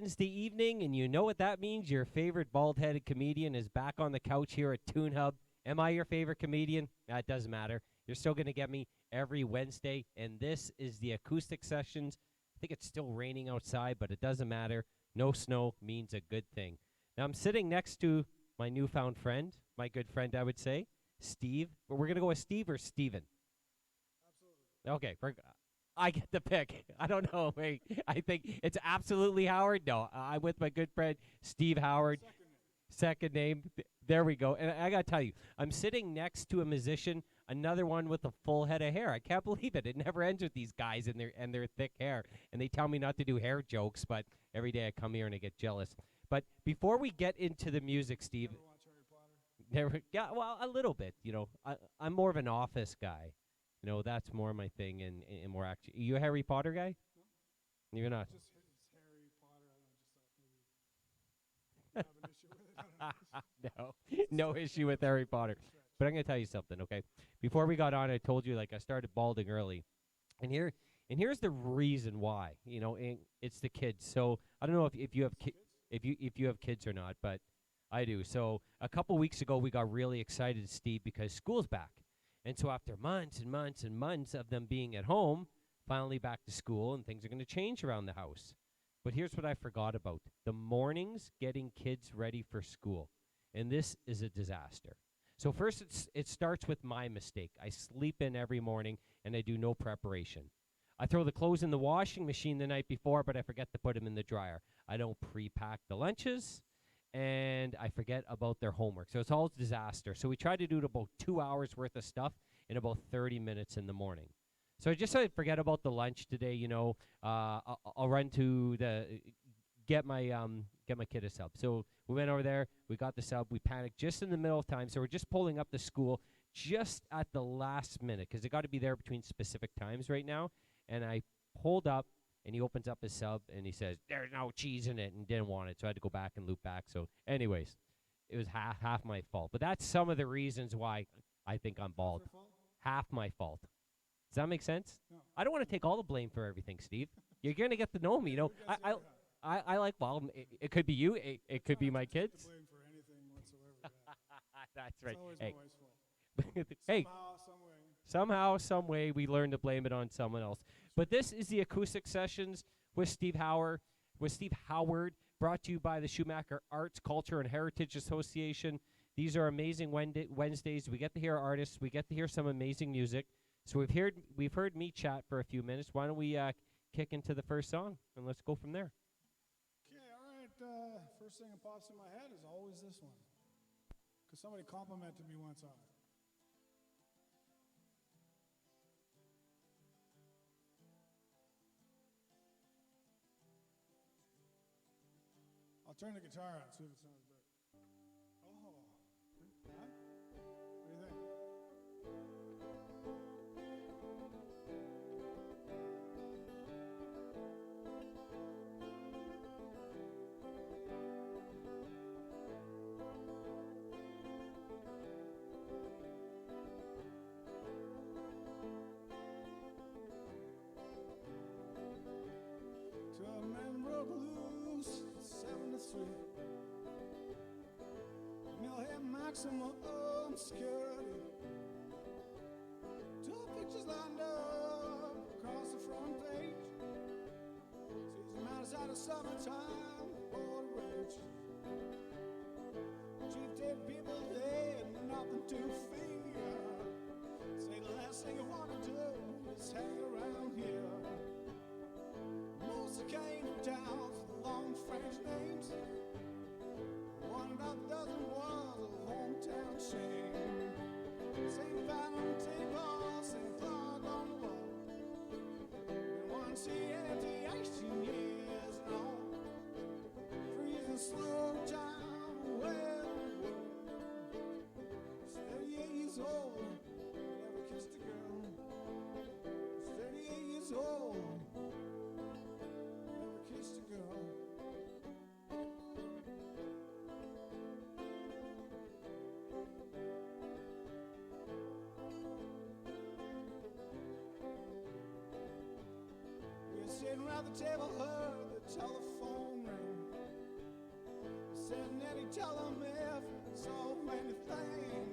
Wednesday evening, and you know what that means. Your favorite bald-headed comedian is back on the couch here at TuneHub. Am I your favorite comedian? It doesn't matter. You're still going to get me every Wednesday, and this is the Acoustic Sessions. I think it's still raining outside, but it doesn't matter. No snow means a good thing. Now, I'm sitting next to my newfound friend, my good friend, I would say, Steve. But we're going to go with Steve or Steven? Absolutely. Okay, I get the pick. I don't know. Wait, I think it's absolutely Howard. No, I'm with my good friend Steve Howard. Second name. There we go. And I got to tell you, I'm sitting next to a musician, another one with a full head of hair. I can't believe it. It never ends with these guys and their thick hair. And they tell me not to do hair jokes, but every day I come here and I get jealous. But before we get into the music, Steve. Never watch Harry Potter? Yeah, well, a little bit. I'm more of an office guy. That's more my thing, and more actually. You a Harry Potter guy? No. You're not. Just it's Harry Potter. I don't know, just thought maybe you have an issue with it. I don't know. No issue with Harry Potter. But I'm gonna tell you something, okay? Before we got on, I told you I started balding early, and here's the reason why. And it's the kids. So I don't know if you have if you have kids or not, but I do. So a couple weeks ago, we got really excited, Steve, because school's back. And so after months and months and months of them being at home, finally back to school, and things are going to change around the house. But here's what I forgot about. The mornings getting kids ready for school. And this is a disaster. So first, it starts with my mistake. I sleep in every morning, and I do no preparation. I throw the clothes in the washing machine the night before, but I forget to put them in the dryer. I don't pre-pack the lunches, and I forget about their homework. So it's all a disaster. So we try to do about 2 hours worth of stuff in about 30 minutes in the morning. So I just said forget about the lunch today. I'll run to get my kid a sub. So we went over there. We got the sub. We panicked just in the middle of time. So we're just pulling up the school just at the last minute because they got to be there between specific times right now. And I pulled up. And he opens up his sub, and he says, "There's no cheese in it," and didn't want it. So I had to go back and loop back. So anyways, it was half my fault. But that's some of the reasons why I think I'm bald. Half my fault. Does that make sense? No. I don't want to take all the blame for everything, Steve. You're going to get to know me. I like, well, it could be you. It could be my kids. Blame for anything whatsoever. That's right. It's always Hey. my wife's fault. Hey. Somehow, some way. Somehow, some way, we learn to blame it on someone else. But this is the Acoustic Sessions with Steve Howard, brought to you by the Schumacher Arts, Culture, and Heritage Association. These are amazing Wednesdays. We get to hear artists. We get to hear some amazing music. So we've heard me chat for a few minutes. Why don't we kick into the first song, and let's go from there. Okay, all right. First thing that pops in my head is always this one. Because somebody complimented me once on it. I'll turn the guitar on, see if it sounds better. Oh, huh? What do you think? To a man broke loose, 73. Mill had maximum obscurity. Two pictures lined up across the front page. Sees him outside of summertime, border rage. Chief dead people there, nothing to fear. Say the last thing you want to do is hang around here. Most came from towns with long French names. One about a dozen was a hometown shame. Same fan on the table, same flag on the wall. And one see empty 18 years and on. Freezing slow time away. 38 years old, never kissed a girl. 38 years old. Kissed a girl. We were sitting around the table, heard the telephone ring. and he tell him if so many things.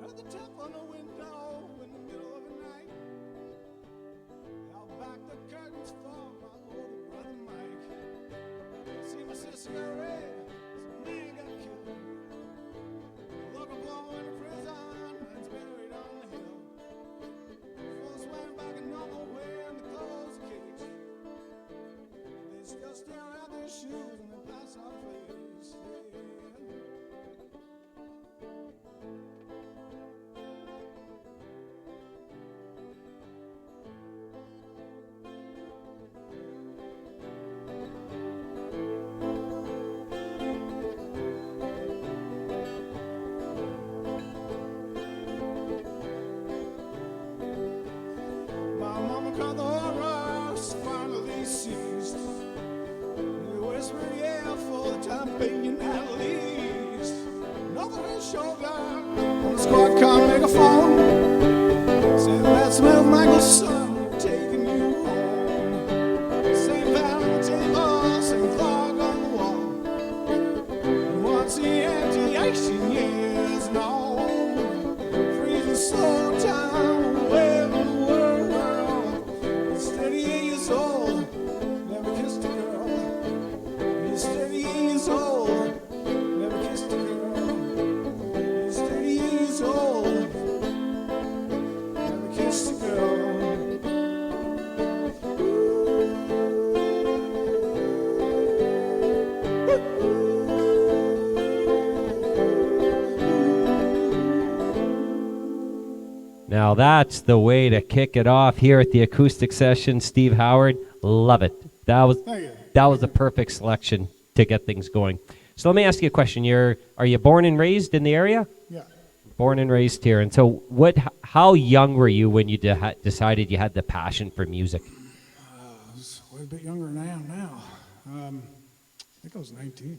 Heard the tap on the window in the middle of the night. How back the curtains for my older brother Mike. See my sister got red, some man got killed. Local blow in the prison, man's buried on the hill. Folks went back and normal when they closed the cage. They still stare at their shoes and they pass our face. My mama called the horrors finally ceased. They whispered, yeah, for the time being at least. Nothing is shoulder on the squad car megaphone. Saying that smell Michael's son taking you home. Same pound on the table, same clock on the wall. And once the empty ancient years known, freezing slow time away from the world. He's 38 years old, never kissed a girl. He's 38 years old, never kissed a girl. He's 38 years old, never kissed a girl. Now that's the way to kick it off here at the Acoustic Sessions. Steve Howard, love it. That was Thank you. that was the perfect selection to get things going. So let me ask you a question. Are you born and raised in the area? Yeah. Born and raised here. And so how young were you when you decided you had the passion for music? I was way a bit younger than I am now. I think I was 19.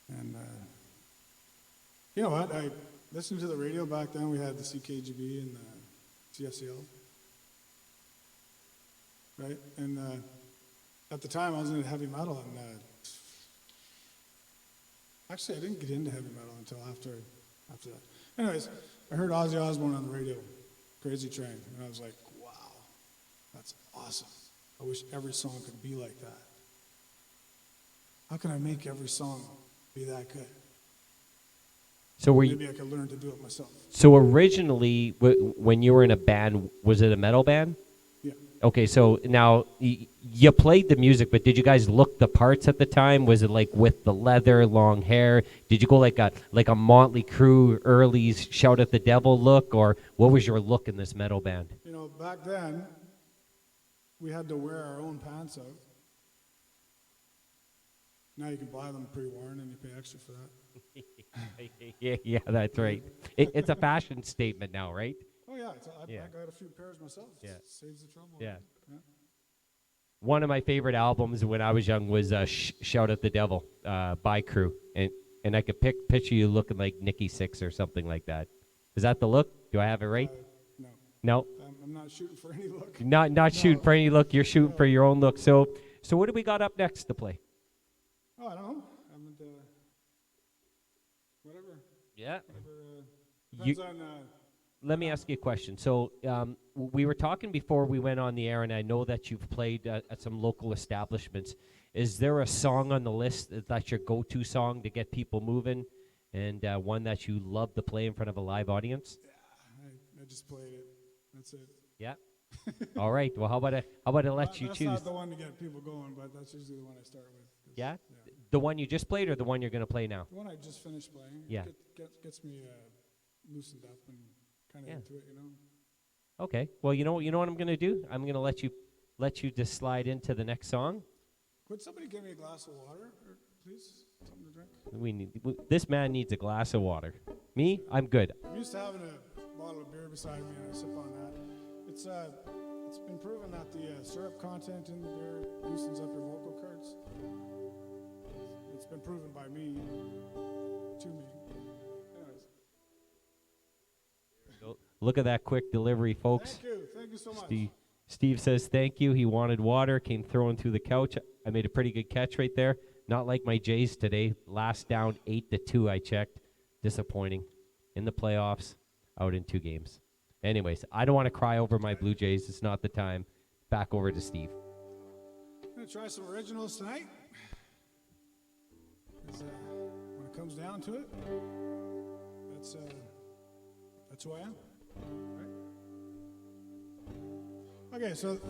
And you know what? I listened to the radio back then. We had the CKGB and the TSCL. Right? And at the time, I was into heavy metal. And actually, I didn't get into heavy metal until after that. Anyways, I heard Ozzy Osbourne on the radio, Crazy Train. And I was like, wow, that's awesome. I wish every song could be like that. How can I make every song be that good? So Maybe I could learn to do it myself. So originally, when you were in a band, was it a metal band? Yeah. Okay, so now you played the music, but did you guys look the parts at the time? Was it like with the leather, long hair? Did you go like a Motley Crue early Shout at the Devil look, or what was your look in this metal band? You know, back then, we had to wear our own pants out. Now you can buy them pre-worn and you pay extra for that. yeah, that's right. It's a fashion statement now, right? Oh yeah, I got a few pairs myself. Yeah. Saves the trouble. Yeah. Yeah. One of my favorite albums when I was young was Shout at the Devil by Crew. And I could picture you looking like Nikki Sixx or something like that. Is that the look? Do I have it right? No. No? I'm not shooting for any look. Not shooting for any look. You're shooting for your own look. So what do we got up next to play? Oh, I don't know. Whatever. Yeah. Depends on. Let me ask you a question. So we were talking before we went on the air, and I know that you've played at some local establishments. Is there a song on the list that's your go-to song to get people moving, and one that you love to play in front of a live audience? Yeah, I just played it. That's it. Yeah. All right. Well, how about I let you choose? That's not the one to get people going, but that's usually the one I start with. Yeah? The one you just played, or the one you're going to play now? The one I just finished playing. Yeah. Gets me loosened up and kind of into it, you know. Okay. Well, you know what I'm going to do? I'm going to let you just slide into the next song. Could somebody give me a glass of water, please? Something to drink? This man needs a glass of water. Me? I'm good. I'm used to having a bottle of beer beside me and I sip on that. It's been proven that the syrup content in the beer loosens up your vocal cords. It's been proven by me, to me. Anyways. Look at that quick delivery, folks. Thank you so much. Steve says thank you. He wanted water, came throwing through the couch. I made a pretty good catch right there. Not like my Jays today. Last down 8-2, I checked. Disappointing. In the playoffs, out in 2 games. Anyways, I don't want to cry over my Blue Jays. It's not the time. Back over to Steve. I'm going to try some originals tonight. 'Cause, when it comes down to it, that's who I am. Right? Okay, so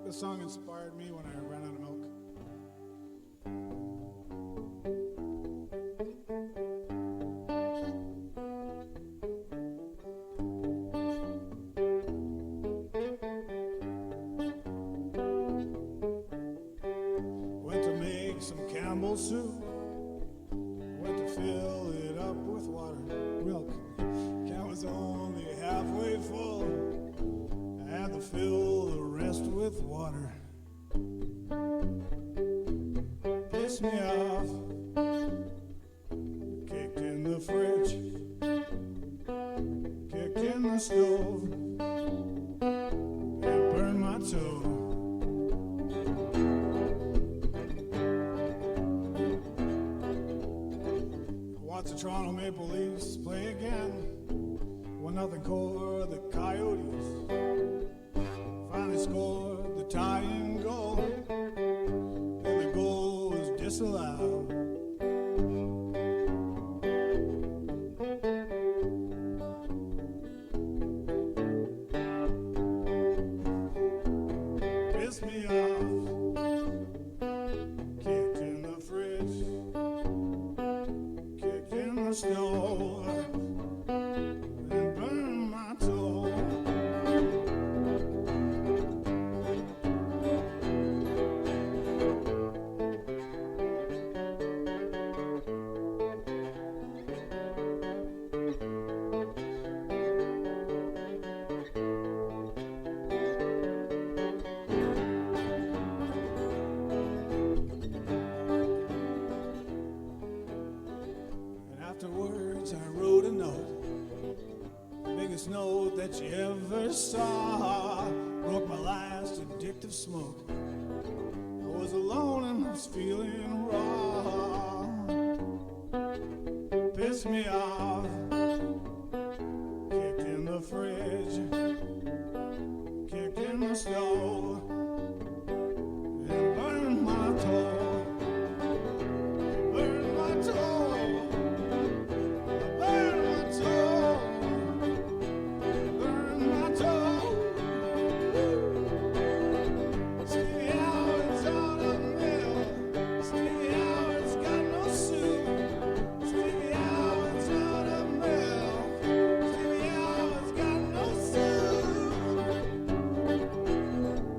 this song inspired me when I ran out of milk. Went to make some Campbell soup. Went to fill it up with water, milk. Can was only halfway full. I had to fill the rest with water. Pissed me off. Kicked in the fridge. Kicked in the stove. And burned my toe. Watch the Toronto Maple Leafs play again. 1-0 core the Coyotes. Finally scored the tying goal. Then the goal was disallowed. Pissed me off. Kicked in the fridge. Kicked in the stove. And burned my toe. And afterwards I wrote a note. Biggest note that you ever saw. Broke my last addictive smoke. I was alone and I was feeling raw. Pissed me off. Kicked in the fridge. Kicked in the stove. And burned my toe. Burned my toe. Burned my toe. Burned my toe. Stevie Howard's on a mill. Stevie Howard's got no soup. Stevie Howard's on a mill. Stevie Howard's got no soup.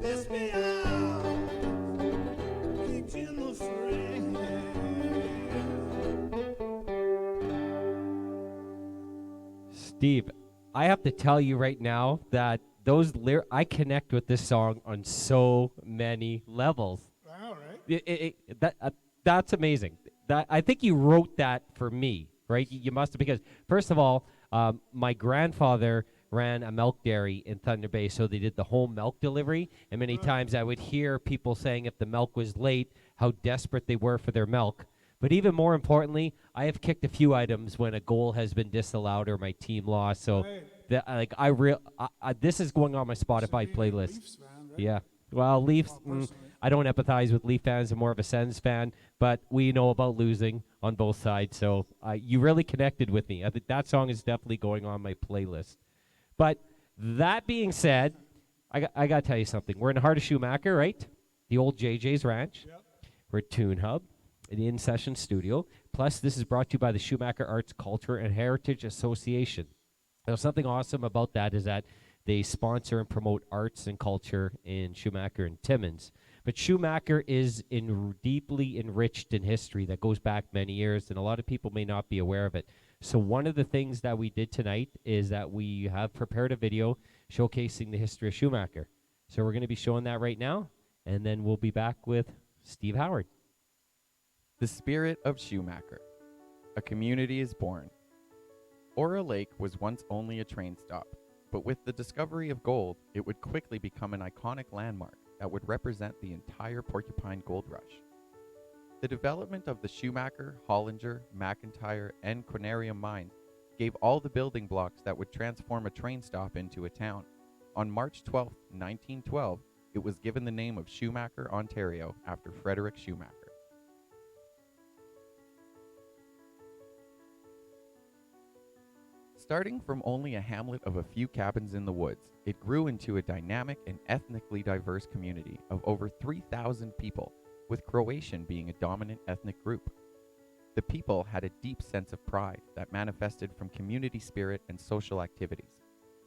Pissed me off. Kicked in the fridge. Steve, I have to tell you right now that I connect with this song on so many levels. I know, right? That's amazing. I think you wrote that for me, right? You must have, because first of all, my grandfather ran a milk dairy in Thunder Bay, so they did the home milk delivery, and many times I would hear people saying if the milk was late, how desperate they were for their milk. But even more importantly, I have kicked a few items when a goal has been disallowed or my team lost. So Right. this is going on my Spotify Should be a playlist. Leafs fan, right? Yeah. Well, Leafs, Oh, personally. I don't empathize with Leaf fans. I'm more of a Sens fan, but we know about losing on both sides. So you really connected with me. I think that song is definitely going on my playlist. But that being said, I got to tell you something. We're in the heart of Schumacher, right? The old JJ's Ranch. Yep. We're at TuneHub, an in-session studio. Plus, this is brought to you by the Schumacher Arts, Culture, and Heritage Association. Now, something awesome about that is that they sponsor and promote arts and culture in Schumacher and Timmins. But Schumacher is deeply enriched in history that goes back many years, and a lot of people may not be aware of it. So one of the things that we did tonight is that we have prepared a video showcasing the history of Schumacher. So we're going to be showing that right now, and then we'll be back with Steve Howard. The spirit of Schumacher. A community is born. Ora Lake was once only a train stop, but with the discovery of gold, it would quickly become an iconic landmark that would represent the entire Porcupine Gold Rush. The development of the Schumacher, Hollinger, McIntyre, and Quinarium mines gave all the building blocks that would transform a train stop into a town. On March 12, 1912, it was given the name of Schumacher, Ontario, after Frederick Schumacher. Starting from only a hamlet of a few cabins in the woods, it grew into a dynamic and ethnically diverse community of over 3,000 people, with Croatian being a dominant ethnic group. The people had a deep sense of pride that manifested from community spirit and social activities: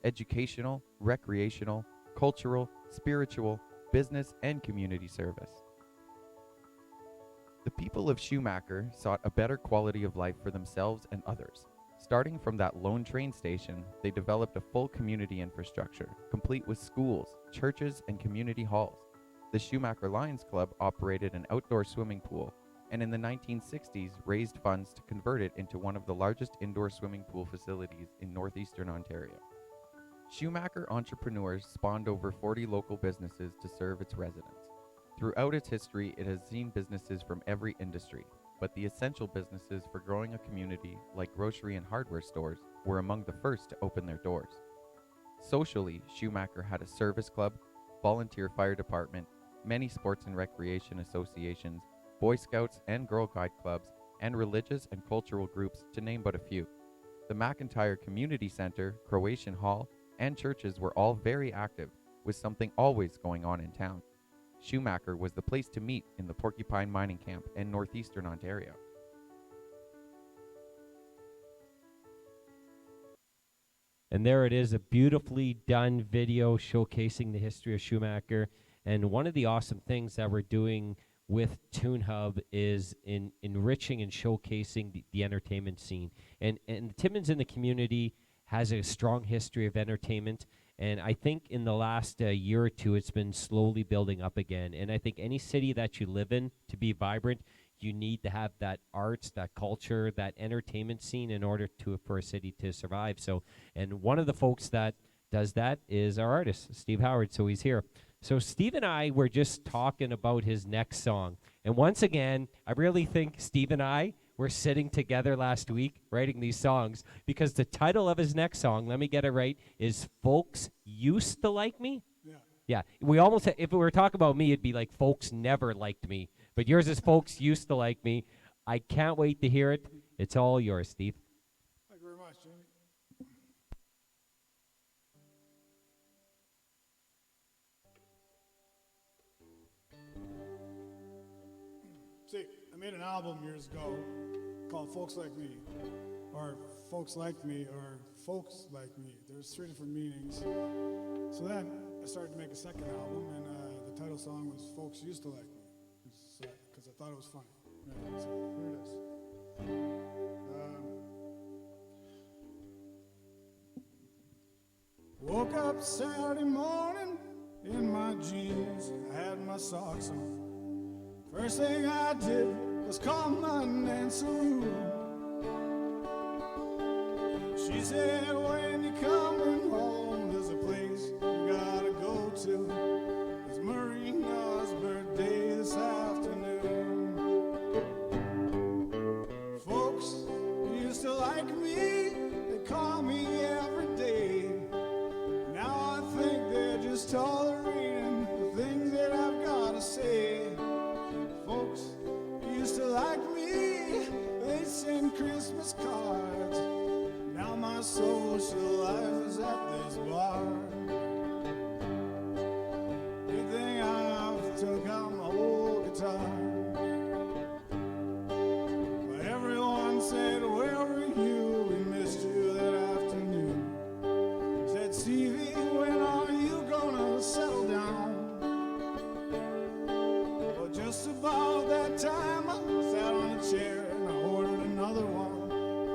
educational, recreational, cultural, spiritual, business, and community service. The people of Schumacher sought a better quality of life for themselves and others. Starting from that lone train station, they developed a full community infrastructure, complete with schools, churches, and community halls. The Schumacher Lions Club operated an outdoor swimming pool, and in the 1960s raised funds to convert it into one of the largest indoor swimming pool facilities in northeastern Ontario. Schumacher entrepreneurs spawned over 40 local businesses to serve its residents. Throughout its history, it has seen businesses from every industry, but the essential businesses for growing a community, like grocery and hardware stores, were among the first to open their doors. Socially, Schumacher had a service club, volunteer fire department, many sports and recreation associations, Boy Scouts and Girl Guide clubs, and religious and cultural groups, to name but a few. The McIntyre Community Center, Croatian Hall, and churches were all very active, with something always going on in town. Schumacher was the place to meet in the Porcupine Mining Camp in northeastern Ontario. And there it is, a beautifully done video showcasing the history of Schumacher. And one of the awesome things that we're doing with TuneHub is in enriching and showcasing the entertainment scene. And Timmins in the community has a strong history of entertainment. And I think in the last year or two, it's been slowly building up again. And I think any city that you live in, to be vibrant, you need to have that arts, that culture, that entertainment scene in order for a city to survive. So, and one of the folks that does that is our artist, Steve Howard. So he's here. So Steve and I were just talking about his next song. And once again, I really think Steve and I were sitting together last week writing these songs, because the title of his next song, let me get it right, is Folks Used to Like Me? Yeah. Yeah. We almost, if we were talking about me, it'd be like Folks Never Liked Me. But yours is Folks Used to Like Me. I can't wait to hear it. It's all yours, Steve. Thank you very much, Jamie. See, I made an album years ago called Folks Like Me, or Folks Like Me, or Folks Like Me. There's 3 different meanings. So then I started to make a second album, and the title song was Folks Used to Like Me, because I thought it was funny. Right, so here it is. Woke up Saturday morning in my jeans, I had my socks on. First thing I did was call my Nancy Roo. She said, when you coming home, there's a place you gotta go to. It's Marina's birthday this afternoon. Folks used to like me, they call me every day. Now I think they're just tolerating the things that I've gotta say. Folks used to like me, they send Christmas cards. Now my social life is at this bar. Good thing I've took out my old guitar. But everyone said, where were you? We missed you that afternoon. Said, Stevie, when are you gonna settle down? Well, just about that time, I sat on a chair and I ordered another one.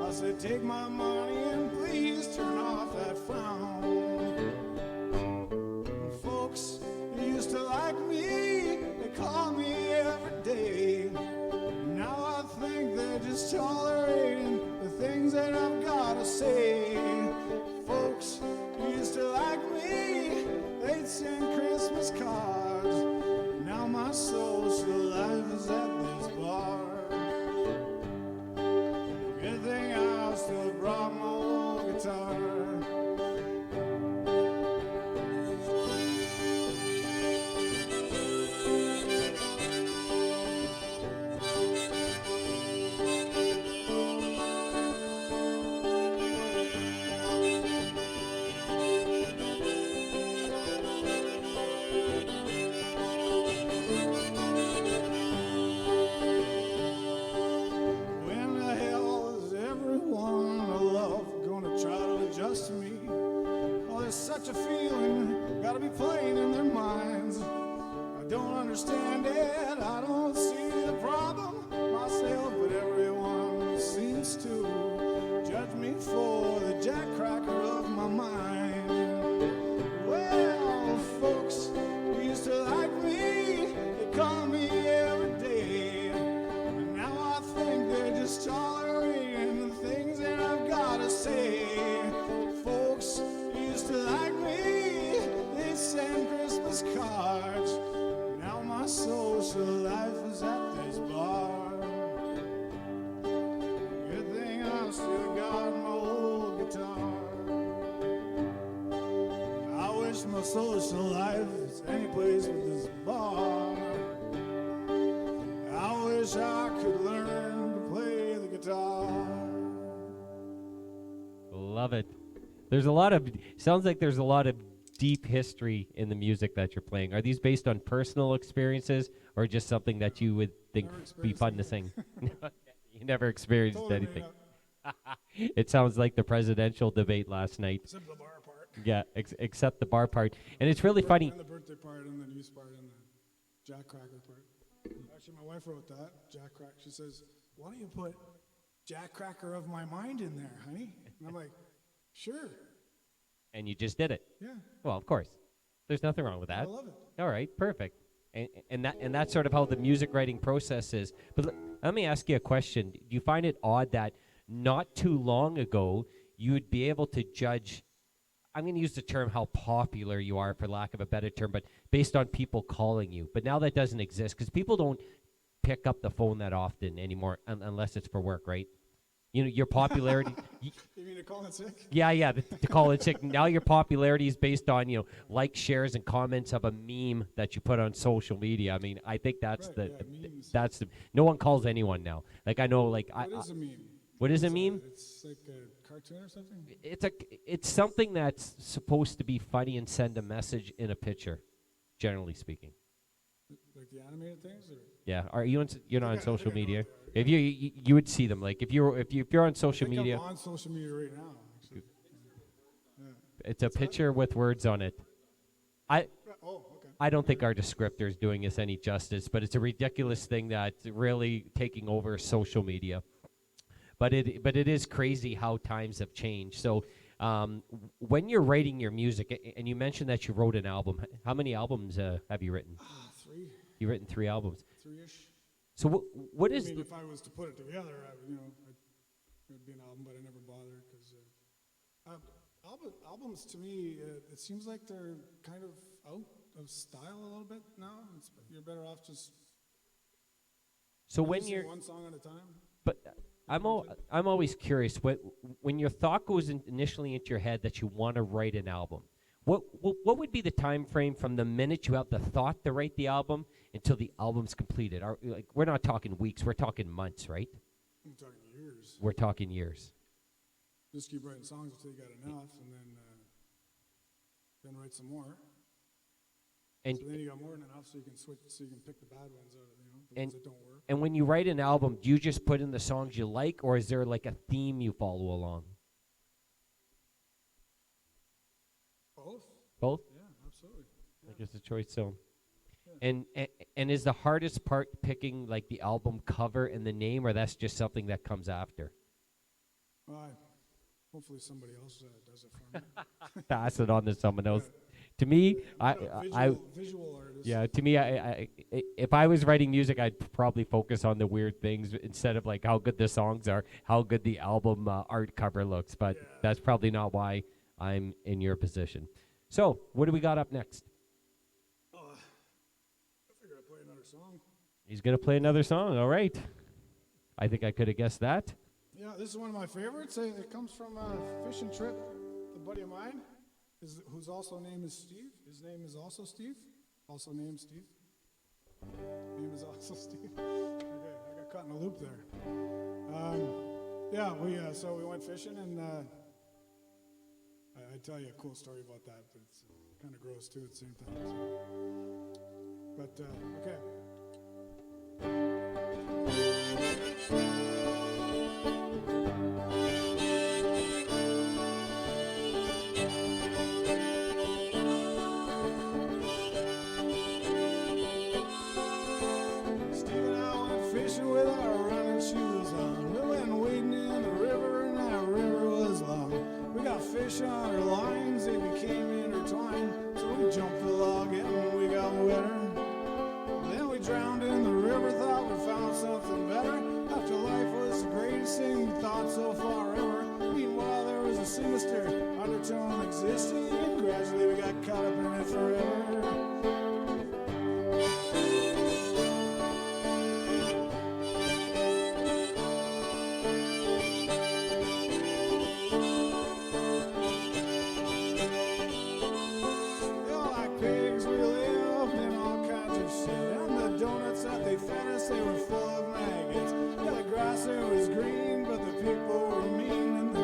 I said, take my money and please turn off that frown. Folks used to like me, they call me every day. Now I think they're just tolerating the things that I've gotta say. Folks used to like me, they'd send Christmas cards. Now my social life is at this bar. such a feeling, gotta be playing in their minds. I don't understand it, I don't see the problem myself, but everyone seems to judge me for the jackcracker of my mind. Well, folks used to like me, they call me every day, and now I think they're just tolerating the things that I've gotta say. Folks used to like me, they send Christmas cards, now my social life is at this bar. Good thing I've still got my old guitar. I wish my social life was any place with this bar. I wish I could learn to play the guitar. Love it. There's a lot of, sounds like there's a lot of deep history in the music that you're playing. Are these based on personal experiences or just something that you would think be fun to sing? You never experienced Totally made anything. up. It sounds like the presidential debate last night. Except the bar part. Yeah, except the bar part. And it's really funny. And the birthday part, and the news part, and the Jack Cracker part. Actually, my wife wrote that, Jack Cracker. She says, why don't you put Jack Cracker of my mind in there, honey? And I'm like, sure. And you just did it. Yeah, Well, of course. There's nothing wrong with I that. love it. All right, perfect. And that's sort of how the music writing process is. But let me ask you a question. Do you find it odd that not too long ago you would be able to judge, I'm going to use the term how popular you are for lack of a better term, but based on people calling you. But now that doesn't exist because people don't pick up the phone that often anymore unless it's for work, right? You know, your popularity. You mean to call it sick? Yeah, to call it sick. Now your popularity is based on, likes, shares, and comments of a meme that you put on social media. I mean, I think that's Right, yeah, memes. that's the, no one calls anyone now. Like I know, like What is a meme? what is a What's meme? that? It's like a cartoon or something? It's something that's supposed to be funny and send a message in a picture, generally speaking. Like the animated things? Or? Yeah, are you you're not on I social think I know media? what they are. If you would see them, like if you're on social I think media, I'm on social media right now, actually. Yeah. it's a picture with words on it. Oh, okay. I don't think our descriptor is doing us any justice, but it's a ridiculous thing that's really taking over social media. But it is crazy how times have changed. So when you're writing your music, and you mentioned that you wrote an album, how many albums have you written? 3. You've written 3 albums. 3-ish. So what I is mean, if I was to put it together, it would be an album, but I never bothered because albums to me, it seems like they're kind of out of style a little bit now. You're better off just so when releasing you're one song at a time. but I'm always curious when your thought goes initially into your head that you want to write an album. What would be the time frame from the minute you have the thought to write the album until the album's completed? We're not talking weeks, we're talking months, right? I'm talking years. We're talking years. Just keep writing songs until you got enough, and then write some more. And So then you got more than enough, so you can switch, so you can pick the bad ones out, the And- ones that don't work. and when you write an album, do you just put in the songs you like, or is there like a theme you follow along? Both? Both? Yeah, absolutely. I guess a choice. So, and is the hardest part picking like the album cover and the name, or that's just something that comes after? Hopefully somebody else does it for me. Pass it on to someone else. To me, Visual artist. yeah. To me, I if I was writing music, I'd probably focus on the weird things instead of like how good the songs are, how good the album art cover looks. But that's probably not why I'm in your position. So, what do we got up next? I figured I'd play another song. He's gonna play another song. All right. I think I could have guessed that. Yeah, this is one of my favorites. It comes from a fishing trip. A buddy of mine, whose also name is Steve. His name is also Steve. Also named Steve. Name is also Steve. Okay, I got caught in a loop there. So we went fishing, and I'd tell you a cool story about that, but it's kind of gross too at the same time. So. But okay. fish on our lines, they became intertwined. So we jumped the log and we got wetter. Then we drowned in the river, thought we found something better. After life was the greatest thing we thought so far ever. Meanwhile, there was a sinister undertone existing, and gradually we got caught up in it forever. They were full of maggots. Yeah, the grass there was green, but the people were mean. And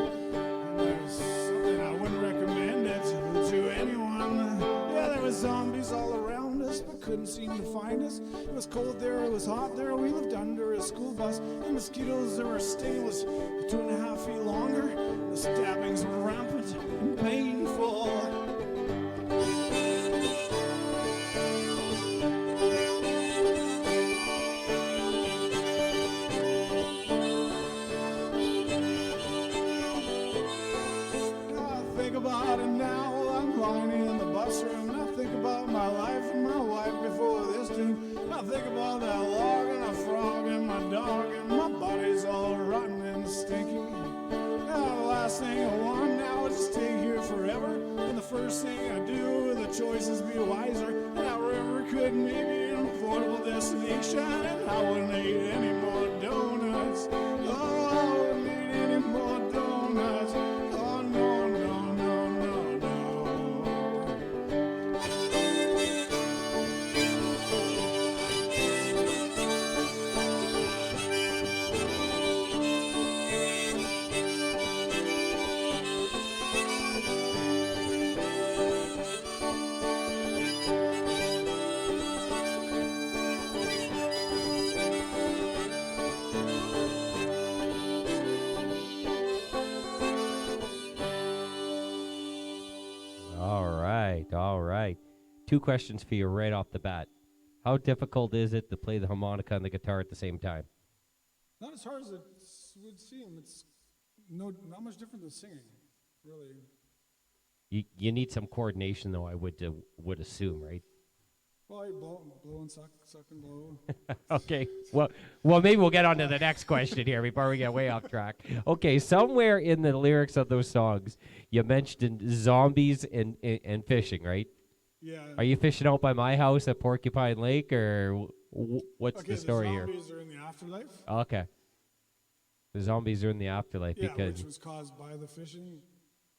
there's something I wouldn't recommend it to anyone. Yeah, there was zombies all around us, but couldn't seem to find us. It was cold there, it was hot there. We lived under a school bus. The mosquitoes that were sting was 2.5 feet longer. The stabbings were rampant and painful. About it now while I'm lying in the bus room. And I think about my life and my wife before this tune. I think about that log and a frog and my dog, and my body's all rotten and stinky. Now the last thing I want now is to stay here forever. And the first thing I do with the choices be wiser. And that river could maybe an affordable destination. And I wouldn't eat any more donuts. Oh, I wouldn't eat any more donuts. Oh, no, no. All right. 2 questions for you right off the bat. How difficult is it to play the harmonica and the guitar at the same time? Not as hard as it would seem. It's not much different than singing, really. You need some coordination, though, I would assume, right? Well, you blow and suck and blow. Okay. Well, maybe we'll get on to the next question here before we get way off track. Okay, somewhere in the lyrics of those songs, you mentioned zombies and fishing, right? Yeah. Are you fishing out by my house at Porcupine Lake, or what's the story here? The zombies are in the afterlife. Okay. The zombies are in the afterlife because which was caused by the fishing.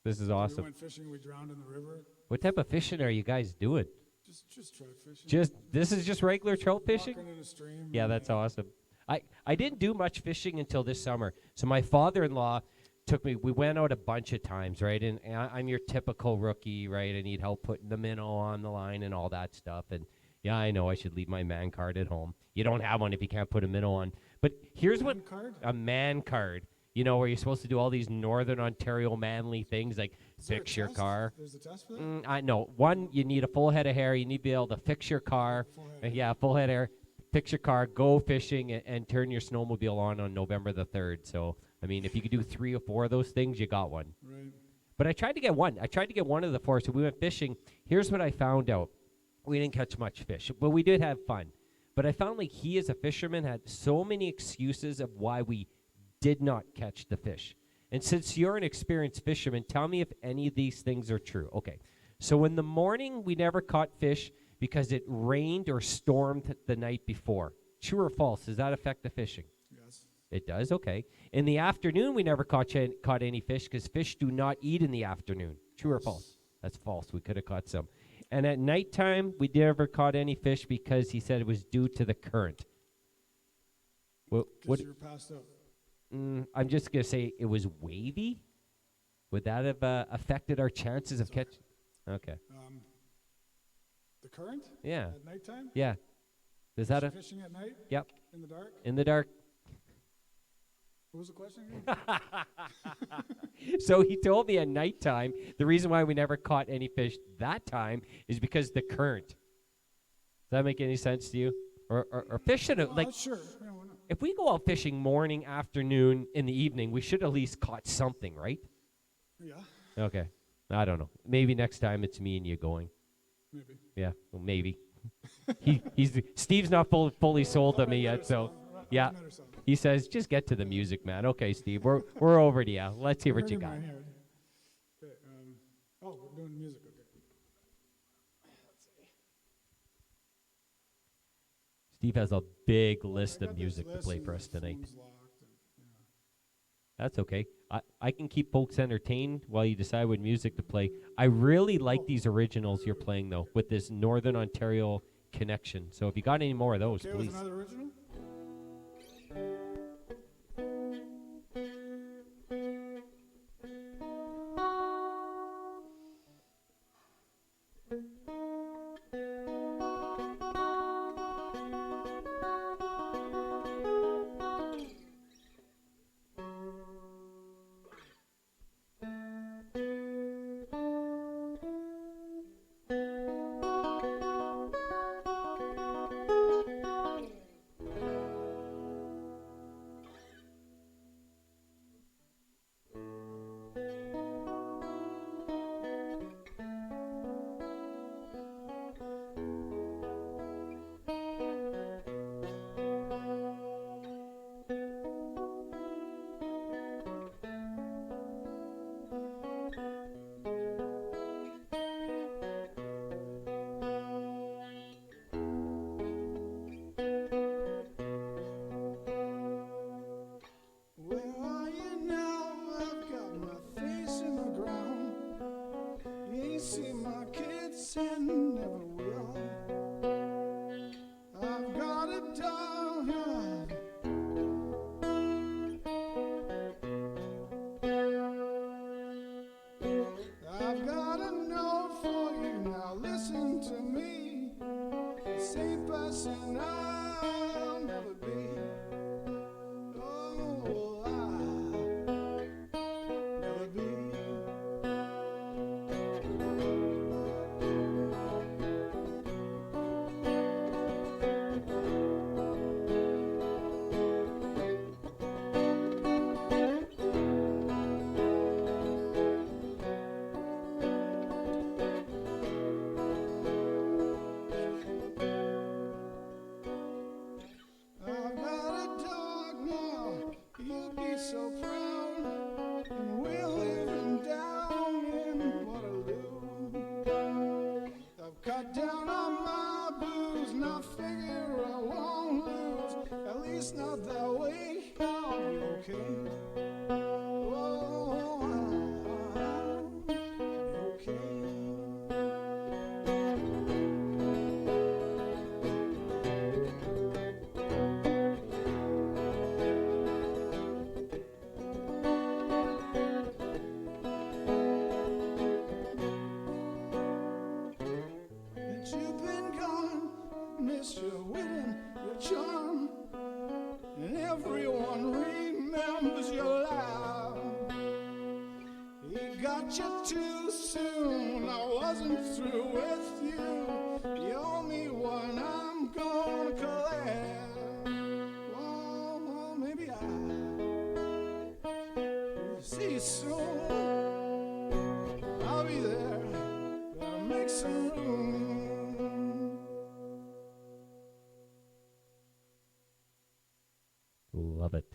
This is awesome. We went fishing, we drowned in the river. What type of fishing are you guys doing? Just trout fishing. This is just regular trout fishing? Walking in a stream. Yeah, that's awesome. I didn't do much fishing until this summer. So my father-in-law took me, we went out a bunch of times, right? And I'm your typical rookie, right? I need help putting the minnow on the line and all that stuff. And yeah, I know I should leave my man card at home. You don't have one if you can't put a minnow on. But here's what a man card, you know, where you're supposed to do all these Northern Ontario manly things like fix your car. There's a test for that? I know. One, you need a full head of hair. You need to be able to fix your car. Full head of hair. Fix your car, go fishing, and turn your snowmobile on November the 3rd. So, I mean, if you could do 3 or 4 of those things, you got one. Right. But I tried to get one. I tried to get one of the 4. So we went fishing. Here's what I found out. We didn't catch much fish, but we did have fun. But I found like he, as a fisherman, had so many excuses of why we did not catch the fish. And since you're an experienced fisherman, tell me if any of these things are true. Okay. So in the morning, we never caught fish because it rained or stormed the night before. True or false? Does that affect the fishing? Yes. It does? Okay. In the afternoon, we never caught any fish because fish do not eat in the afternoon. True or false? That's false. We could have caught some. And at nighttime, we never caught any fish because he said it was due to the current. What you were passed out. I'm just going to say it was wavy. Would that have affected our chances of catch? Okay. The current? Yeah. At nighttime? Yeah. Does that fishing at night? Yep. In the dark? In the dark. What was the question again? So he told me at nighttime, the reason why we never caught any fish that time is because the current. Does that make any sense to you? Or fishing, like, sure. Yeah, why not? If we go out fishing morning, afternoon, in the evening, we should at least caught something, right? Yeah. Okay. I don't know. Maybe next time it's me and you going. Maybe. Yeah, well, maybe. Steve's not fully sold to me yet, so yeah. He says, just get to the music, man. Okay, Steve, we're over to you. Let's hear what you got. Okay, oh, we're doing music, okay. Let's see. Steve has a big list I of got music this to list play and for the us tonight. phone's locked and, yeah. That's okay. I can keep folks entertained while you decide what music to play. I really like these originals you're playing, though, with this Northern Ontario connection. So if you got any more of those, Okay, please. with another original? Where are you now? I've got my face in the ground. You ain't seen my kids and never will. I've got a dog. I've got a note for you. Now listen to me. The same person I'll never be. Oh, I'll never be. I've got a dog now, you'll be so proud, and we're living down in Waterloo. I've cut down on my booze, and I figure I won't lose, at least not that way, I'll be okay. Oh, I'll be okay. That you've been gone, missed your wit and your charm, and everyone remembers your laugh. He got you too soon, I wasn't through with you. The only one I'm gonna collect. Oh, maybe I'll see you soon. I'll be there, better make some room. Love it.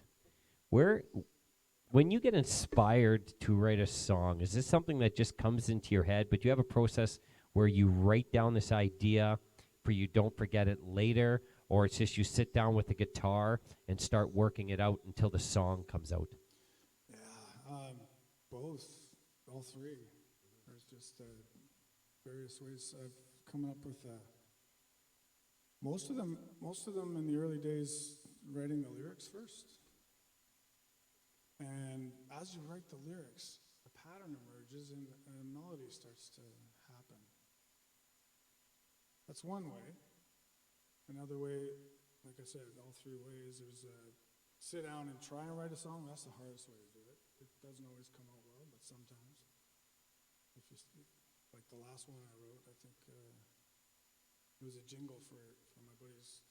When you get inspired to write a song, is this something that just comes into your head, but you have a process where you write down this idea for you don't forget it later, or it's just you sit down with the guitar and start working it out until the song comes out? Yeah, both, all three. There's just various ways I've come up with most of them in the early days, writing the lyrics first. And as you write the lyrics, a pattern emerges and a melody starts to happen. That's one way. Another way, like I said, all three ways, there's sit down and try and write a song. That's the hardest way to do it. It doesn't always come out well, but sometimes. Like the last one I wrote, I think it was a jingle for my buddy's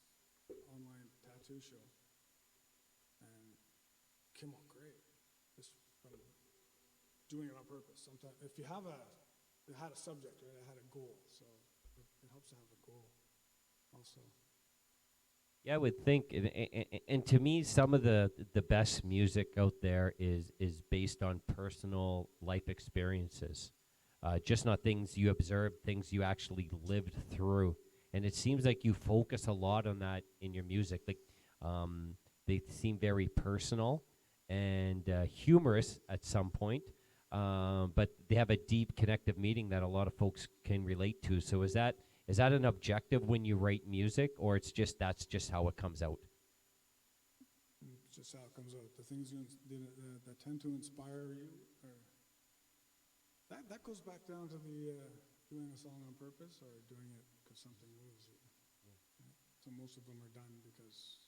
online tattoo show. And came out great. Just from doing it on purpose. Sometimes, if you had a subject, right, I had a goal, so it helps to have a goal also. Yeah, I would think, and to me, some of the best music out there is based on personal life experiences, just not things you observed, things you actually lived through. And it seems like you focus a lot on that in your music. Like, they seem very personal and humorous at some point, but they have a deep connective meaning that a lot of folks can relate to. So is that an objective when you write music, or that's just how it comes out? It's just how it comes out. The things that tend to inspire you, that goes back down to the doing a song on purpose or doing it because something moves you. Yeah. Right? So most of them are done because,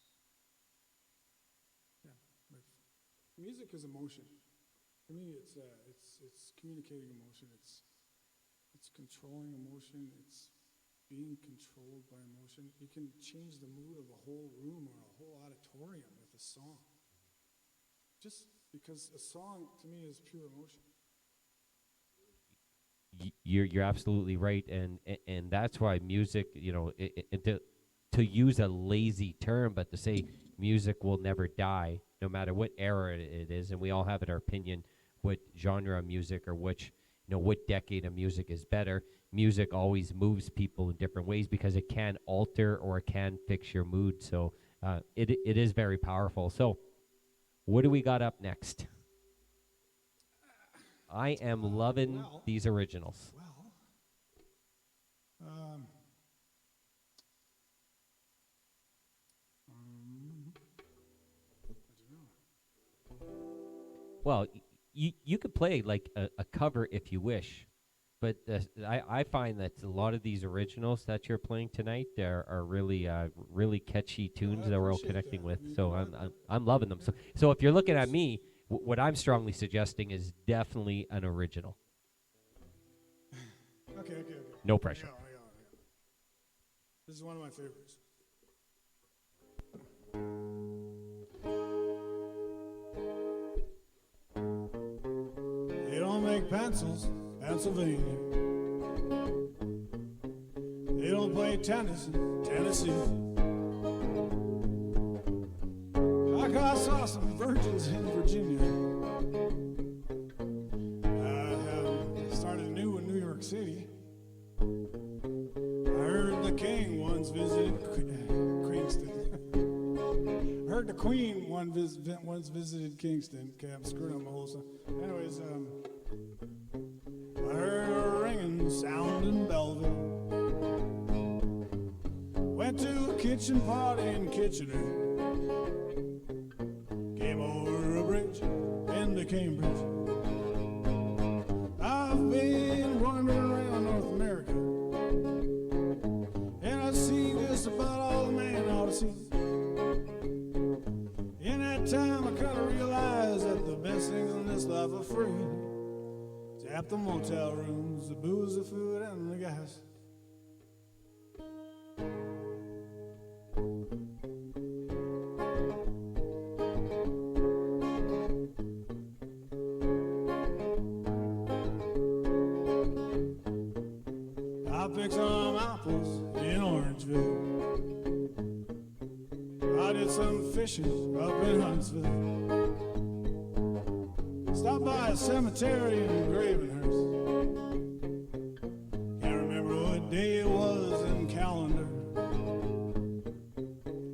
like music is emotion. For me, it's communicating emotion. It's controlling emotion. It's being controlled by emotion. You can change the mood of a whole room or a whole auditorium with a song. Just because a song, to me, is pure emotion. You're absolutely right, and that's why music, to use a lazy term, but to say music will never die, no matter what era it is, and we all have in our opinion what genre of music or what decade of music is better. Music always moves people in different ways because it can alter or it can fix your mood. So it is very powerful. So what do we got up next? I am loving these originals. Well, you could play like a cover if you wish, but I find that a lot of these originals that you're playing tonight are really really catchy tunes that we're all connecting with. So I'm loving them. So if you're looking at me, what I'm strongly suggesting is definitely an original. Okay. No pressure. I got it. This is one of my favorites. They don't make pencils, Pennsylvania. They don't play tennis in Tennessee. I saw some virgins in Virginia. I started new in New York City. I heard the king once visited Kingston. I heard the queen once visited Kingston. Okay, I'm screwing up my whole song. Anyways, I heard a ringing sound in Belleville. Went to a kitchen party in Kitchener. Came over a bridge into Cambridge. I've been wandering around North America, and I've seen just about all the man ought to see. In that time I kind of realized that the best things in this life are free. Tap the motel rooms, the booze, the food, and the gas. I picked some apples in Orangeville. I did some fishing up in Huntsville. Stopped by a cemetery in Gravenhurst. Can't remember what day it was in calendar.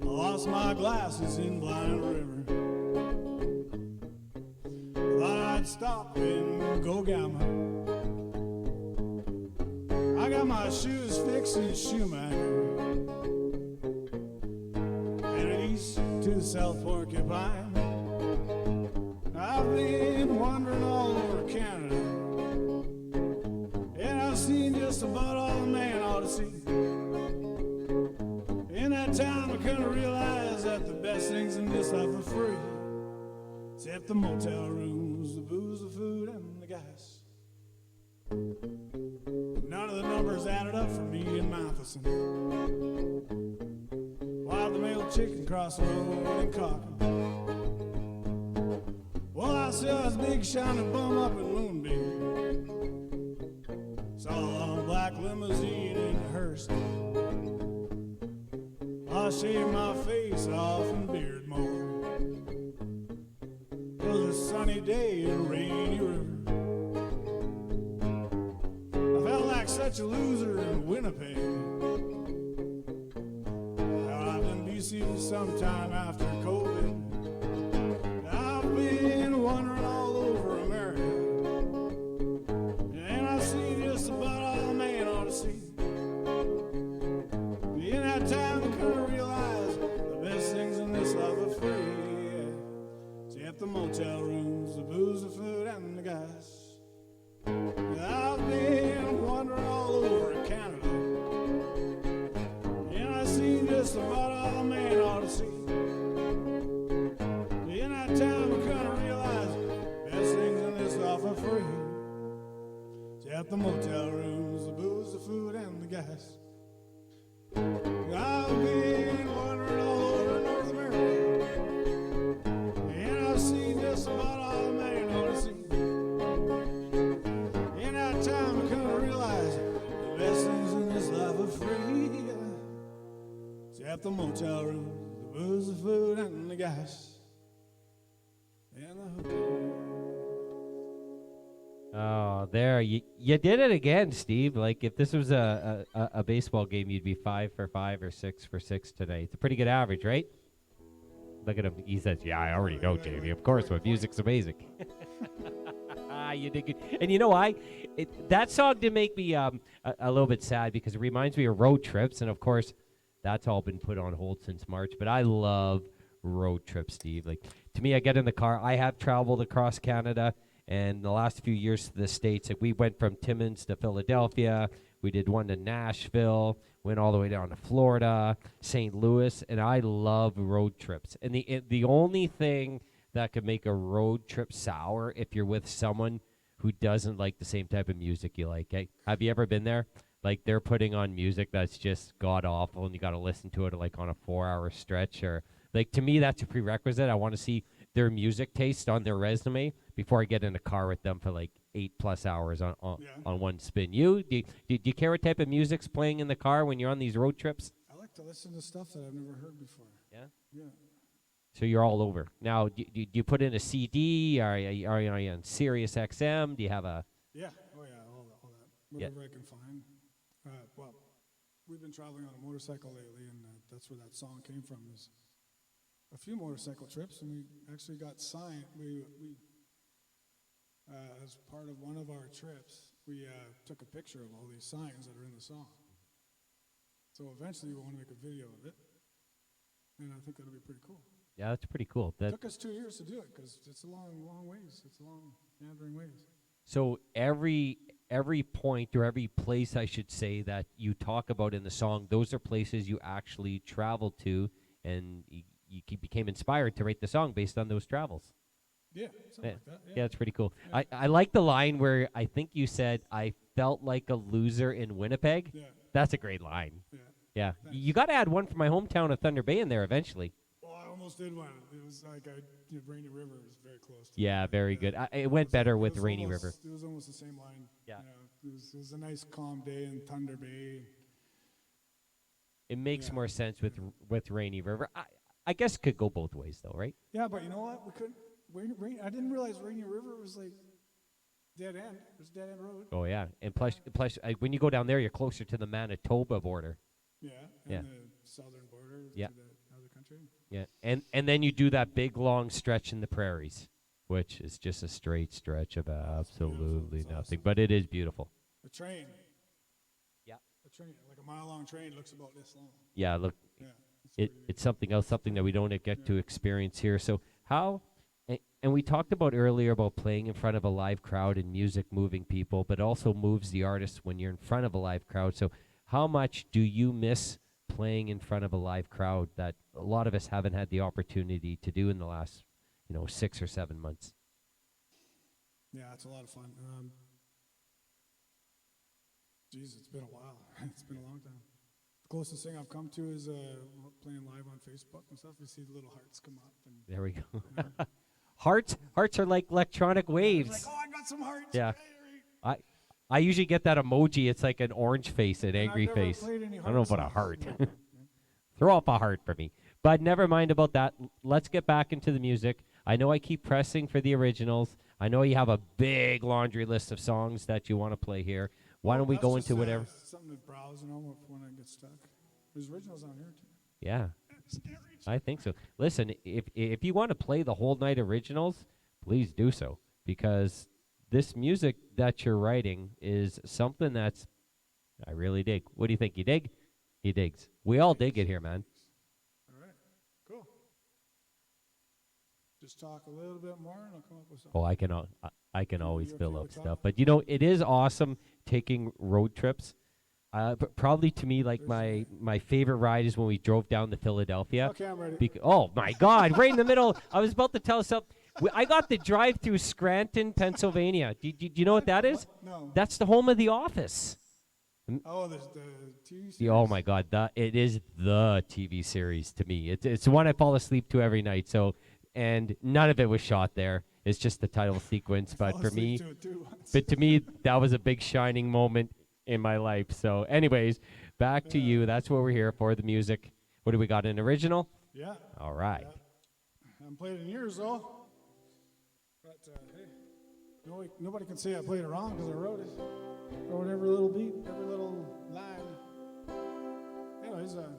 I lost my glasses in Blind River. Thought I'd stop and go gamma. I got my shoes fixed in Schumacher. Headed east to South Porcupine. I've been wandering all over Canada, and I've seen just about all a man ought to see. In that time I kind of realized that the best things in this life are free, except the motel rooms, the booze, the food, and the gas. None of the numbers added up for me in Matheson. Wild the mailed chicken cross the road in Cochrane. Well, I saw his big shiny bum up in Moonbeam. Saw a long black limousine in a hearse. I shaved my face off and beard more. It was a sunny day in Rainy River. I felt like such a loser in Winnipeg. I've been BC sometime after COVID. I've been wandering all over America, and I've seen just about all a man ought to see. In that time, I couldn't realize the best things in this life are free. Except the motel rooms, the booze, the food, and the gas. I've been wandering all over Canada, and I've seen just about all a man ought to see. In that time, I couldn't realize the best things in this life are free. Except the motel rooms, the booze, the food, and the gas. I've been wandering all over North America, and I've seen just about all a man ought to see. In that time, I couldn't realize the best things in this life are free. Except the motel room, the booze, the food, and the gas, and the hotel. Oh, there you did it again, Steve. Like if this was a baseball game, you'd be 5 for 5 or 6 for 6 tonight. It's a pretty good average, right? Look at him. He says, "Yeah, I already know, Jamie. Of course, my music's amazing." You did good. And you know why? That song did make me a little bit sad because it reminds me of road trips, and of course, that's all been put on hold since March. But I love road trips, Steve. Like to me, I get in the car. I have traveled across Canada. And the last few years to the States, like we went from Timmins to Philadelphia. We did one to Nashville, went all the way down to Florida, St. Louis, and I love road trips. And the only thing that could make a road trip sour if you're with someone who doesn't like the same type of music you like. Hey, have you ever been there? Like they're putting on music that's just god awful, and you got to listen to it like on a 4-hour stretch. Or like to me, that's a prerequisite. I want to see their music taste on their resume before I get in a car with them for like 8+ hours on one spin. Do you care what type of music's playing in the car when you're on these road trips? I like to listen to stuff that I've never heard before. Yeah? Yeah. So you're all over. Now, do you put in a CD? Are you on Sirius XM? Do you have a... Yeah. Oh, yeah, all that. Whatever I can find. Well, we've been traveling on a motorcycle lately, and that's where that song came from. Is a few motorcycle trips, and we actually got signed. We as part of one of our trips, we took a picture of all these signs that are in the song. So eventually we want to make a video of it, and I think that'll be pretty cool. Yeah, that's pretty cool. It took us 2 years to do it because it's a long ways. It's a long, meandering ways. So every point or every place, I should say, that you talk about in the song, those are places you actually traveled to, and you became inspired to write the song based on those travels. Yeah, something like that. Yeah, it's pretty cool. Yeah. I like the line where I think you said, "I felt like a loser in Winnipeg." Yeah. That's a great line. Yeah. Yeah. Thanks. You got to add one for my hometown of Thunder Bay in there eventually. Well, I almost did one. It was like Rainy River was very close to Yeah, it. very good. It went better with Rainy almost, River. It was almost the same line. Yeah. It was a nice calm day in Thunder Bay. It makes Yeah. more sense with Rainy River. I guess it could go both ways, though, right? Yeah, but you know what? We couldn't. I didn't realize Rainy River was like dead end. It was a dead end road. Oh, yeah. And plus when you go down there, you're closer to the Manitoba border. Yeah. Yeah. And the southern border Yeah. to the other country. Yeah. And then you do that big, long stretch in the prairies, which is just a straight stretch of absolutely It's nothing. awesome. But it is beautiful. The train. Yeah. The train, like a mile-long train, looks about this long. Yeah, look, Yeah. It's pretty- it's something else, something that we don't get to experience here. So how, and we talked about earlier about playing in front of a live crowd and music moving people, but also moves the artist when you're in front of a live crowd. So how much do you miss playing in front of a live crowd that a lot of us haven't had the opportunity to do in the last, 6 or 7 months? Yeah, it's a lot of fun. Geez, it's been a while. It's been a long time. The closest thing I've come to is playing live on Facebook and stuff. You see the little hearts come up. And There we go. Hearts are like electronic It's waves. like, oh, I got some hearts. Yeah. Hey, I usually get that emoji. It's like an orange face, an and I've angry never face. played any I don't know heart about a songs. heart. Throw up a heart for me. But never mind about that. Let's get back into the music. I know I keep pressing for the originals. I know you have a big laundry list of songs that you want to play here. Why don't we That's go just, into whatever? Something to browse, when I get stuck. There's originals on here too. Yeah, I think so. Listen, if you want to play the whole night originals, please do so, because this music that you're writing is something that's I really dig. What do you think? You dig? He digs. We all dig it here, man. All right, cool. Just talk a little bit more, and I'll come up with something. Oh, I can always You fill okay up with stuff, talking? but it is awesome taking road trips. But probably to me, like my favorite ride is when we drove down to Philadelphia. Okay, I'm ready. Oh my God! Right in the middle. I was about to tell something. I got the drive through Scranton, Pennsylvania. Do you know what that is? No. That's the home of The Office. Oh, there's the TV series. Yeah, oh my God, it is the TV series to me. It's the one I fall asleep to every night. So, and none of it was shot there. It's just the title sequence. But Fell for asleep me, to it too once. but to me, that was a big shining moment in my life. So, anyways, back to you. That's what we're here for. The music. What do we got? An original? Yeah. All right. I haven't played in years though. But hey, nobody can say I played it wrong because I wrote it. Wrote every little beat, every little line. Anyways, when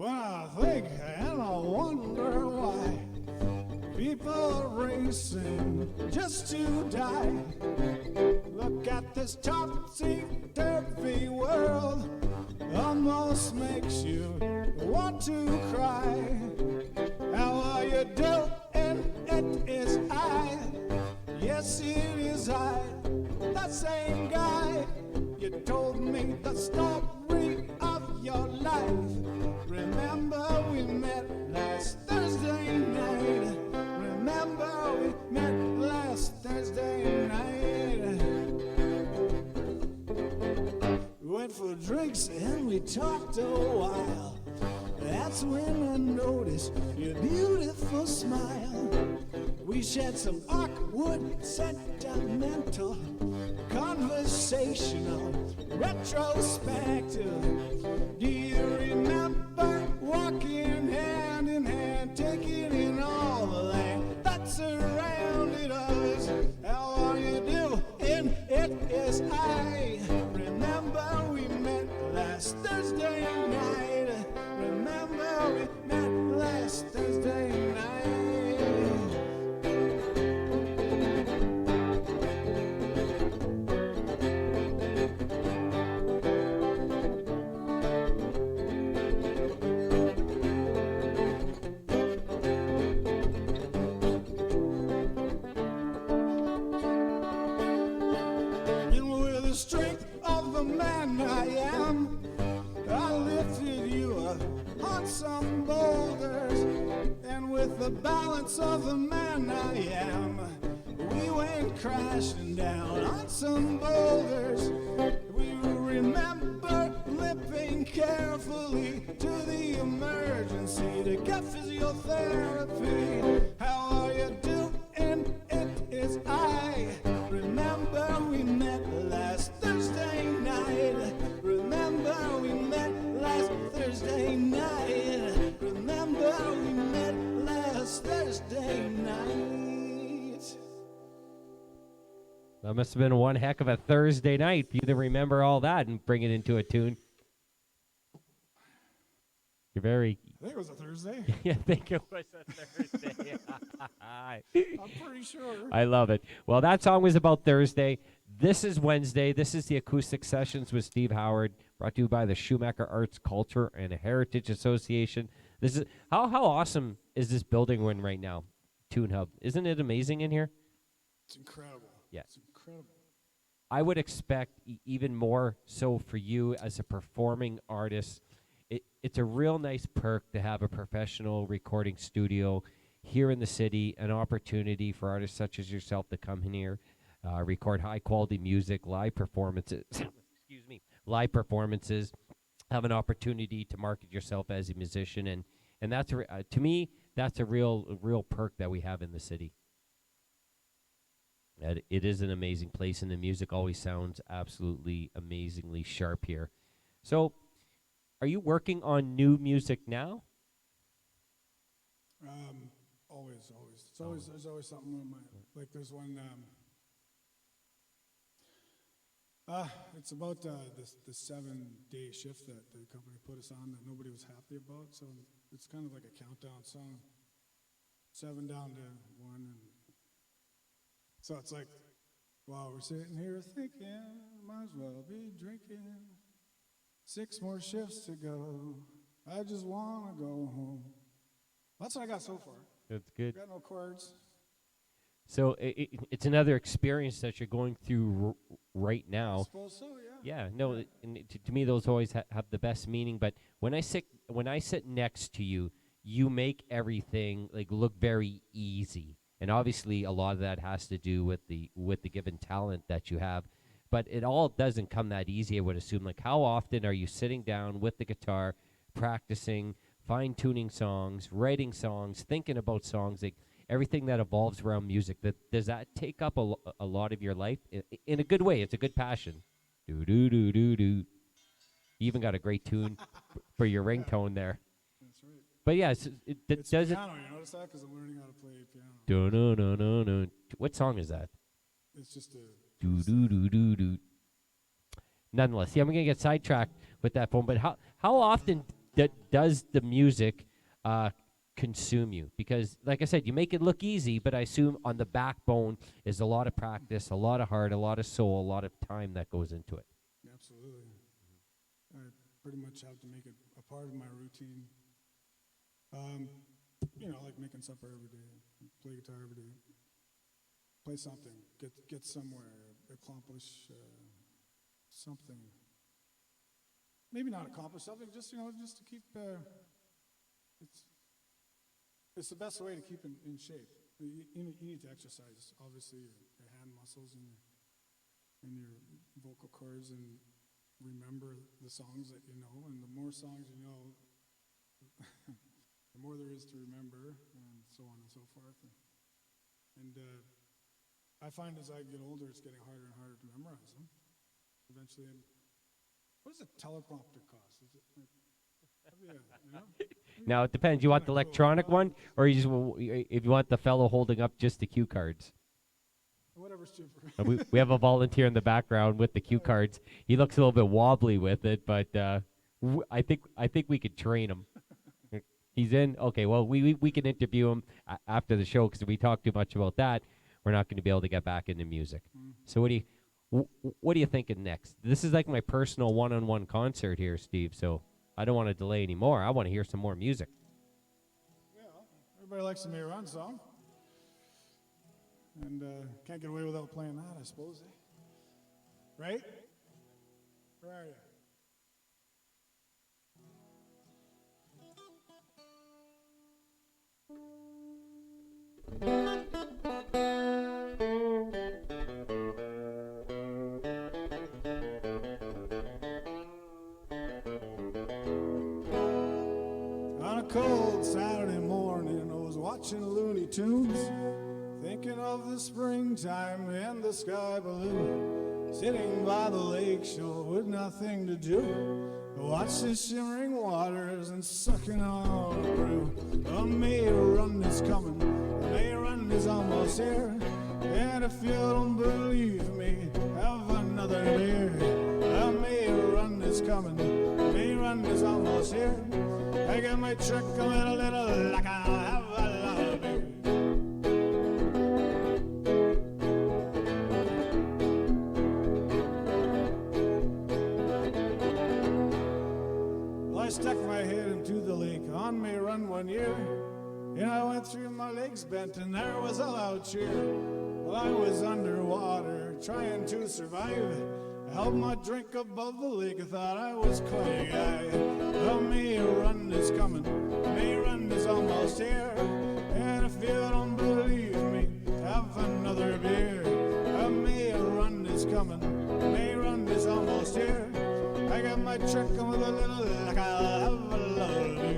I think and I wonder why people are racing just to die. Look at this topsy-turvy world, almost makes you want to cry. How are you doing? It is I. Yes, it is I, the same guy. You told me the story of your life. Remember we met last Thursday night. Remember we met last Thursday night. We went for drinks and we talked a while. That's when I noticed your beautiful smile. We shared some awkward, sentimental, conversational, retrospective. Do you remember walking hand in hand, taking in all the land that surrounded us? How are you doing? It is I. Remember we met last Thursday night. Remember we met last Thursday night. And with the strength of the man I am, I lifted you up on some boulders. And with the balance of the man I am, we went crashing down on some boulders. We remember limping carefully to the emergency to get physiotherapy. How are you doing? It is I. Remember we met last Thursday night. Remember we met last Thursday night. Remember we met last Thursday night. That must have been one heck of a Thursday night for you to remember all that and bring it into a tune. You're very. I think it was a Thursday. Yeah, I think it was a Thursday. I'm pretty sure. I love it. Well, that song was about Thursday. This is Wednesday. This is the Acoustic Sessions with Steve Howard, brought to you by the Schumacher Arts, Culture, and Heritage Association. This is how awesome is this building we're in right now? TuneHub. Isn't it amazing in here? It's incredible. Yeah. It's incredible. I would expect even more so for you as a performing artist it's a real nice perk to have a professional recording studio here in the city, an opportunity for artists such as yourself to come in here, record high quality music, live performances. Excuse me, live performances. Have an opportunity to market yourself as a musician, and that's to me that's a real perk that we have in the city. And it is an amazing place, and the music always sounds absolutely amazingly sharp here. So, are you working on new music now? Always. It's always there's always something on my like. There's one. It's about the 7-day shift that the company put us on that nobody was happy about. So it's kind of like a countdown song. 7 down to 1, and so it's like, while we're sitting here thinking, might as well be drinking. 6 more shifts to go. I just wanna go home. That's what I got so far. That's good. Got no chords. So it's another experience that you're going through right I now. suppose so, yeah. Yeah, no, to me those always have the best meaning. But when I sit next to you, you make everything like look very easy, and obviously a lot of that has to do with the given talent that you have. But it all doesn't come that easy, I would assume. Like, how often are you sitting down with the guitar, practicing, fine-tuning songs, writing songs, thinking about songs, like everything that evolves around music? Does that take up a lot of your life in a good way? It's a good passion. Do do do do do. You even got a great tune for your ringtone there. That's right. But yeah, It's does it. piano, you notice that? Because I'm learning how to play piano. Do no no no no. What song is that? It's just a... Do do do do do. Nonetheless, yeah, I'm gonna get sidetracked with that phone. But how often does the music consume you? Because, like I said, you make it look easy, but I assume on the backbone is a lot of practice, a lot of heart, a lot of soul, a lot of time that goes into it. Absolutely. I pretty much have to make it a part of my routine. Like making supper every day, play guitar every day, play something, get somewhere, accomplish something. Maybe not accomplish something, just to keep. It's the best way to keep in shape. You need to exercise, obviously, your hand muscles and your vocal cords, and remember the songs that you know. And the more songs you know, the more there is to remember, and so on and so forth. And I find as I get older, it's getting harder and harder to memorize them. Eventually, what does a teleprompter cost? Is it Now it depends. You want the electronic one, or if you want the fellow holding up just the cue cards. Whatever's cheaper. we have a volunteer in the background with the cue cards. He looks a little bit wobbly with it, but I think we could train him. He's in. Okay, well we can interview him after the show, because if we talk too much about that, we're not going to be able to get back into music. Mm-hmm. So what are you thinking next? This is like my personal one-on-one concert here, Steve. So I don't want to delay anymore. I want to hear some more music. Yeah, everybody likes the May Run song. And can't get away without playing that, I suppose, eh? Right? Where are you? On a cold Saturday morning, I was watching Looney Tunes, thinking of the springtime and the sky blue, sitting by the lake shore with nothing to do. Watch the shimmering waters and sucking on the brew. A May run is coming, the May run is almost here, and if you don't believe me, have another beer. A May run is coming, the May run is almost here. I got my truck going a little like I have a lot of beer. Well, I stuck my head into the lake on May Run one year, and I went through my legs bent, and there was a loud cheer. Well, I was underwater trying to survive, Held my drink above the lake, I thought I was quite a guy. A May run is coming, May run is almost here. And if you don't believe me, have another beer. A May run is coming, May run is almost here. I got my truck on with a little like I'll have a lot of beer.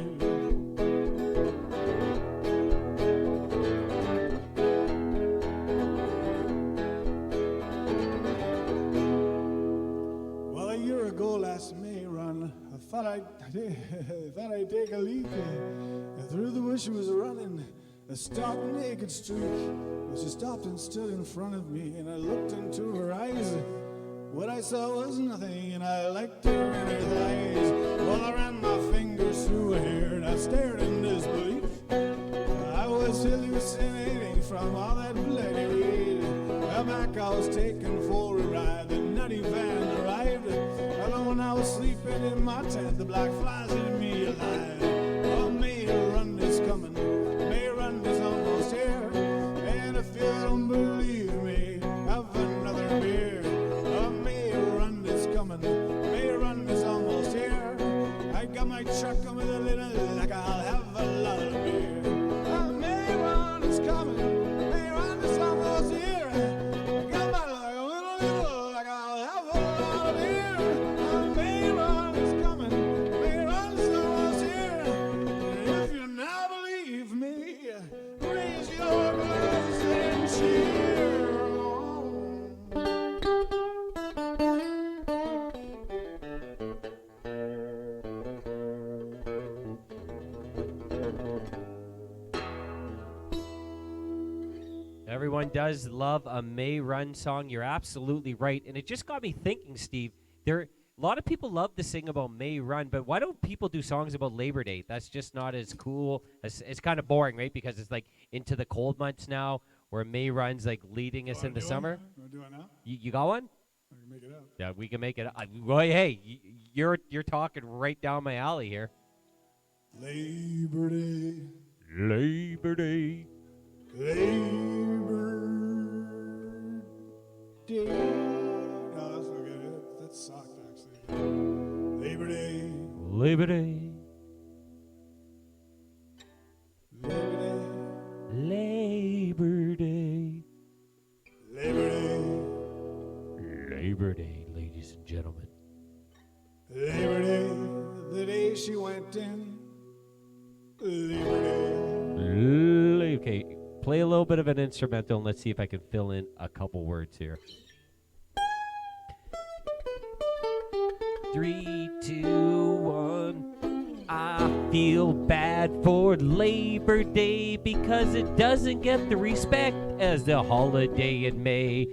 Last May run, I thought I'd take a leak. Through the bush was running a stark naked streak. Well, she stopped and stood in front of me, and I looked into her eyes. What I saw was nothing, and I liked her in her thighs. Well, I ran my fingers through her hair, and I stared in disbelief. I was hallucinating from all that bloody weed. Back I was taken for a ride, the nutty van arrived. When I was sleeping in my tent, the black flies in me alive. Oh, May run is coming, May run is almost here. And if you don't believe me, have another beer. Oh, May run is coming, May run is almost here. I got my truck on with a little, like I'll have a lot of beer. Oh, May run is coming, May run is almost here. I got my little, like I'll have a lot of beer. Everyone does love a May Run song. You're absolutely right. And it just got me thinking, Steve, a lot of people love to sing about May Run, but why don't people do songs about Labor Day? That's just not as cool. It's kind of boring, right? Because it's like into the cold months now, where May Run's like leading us into summer. Want to do it now? You got one? I can make it up. Yeah, we can make it. Well, hey, you're talking right down my alley here. Labor Day. Labor Day. Labor Day. No, that's not good. That sucked, actually. Labor Day. Labor Day. Labor Day. Labor Day. Labor Day. Labor Day, ladies and gentlemen. Labor Day, the day she went in. Labor Day. Okay, play a little bit of an instrumental and let's see if I can fill in a couple words here. 3, 2, 1. I feel bad for Labor Day because it doesn't get the respect as the holiday in May.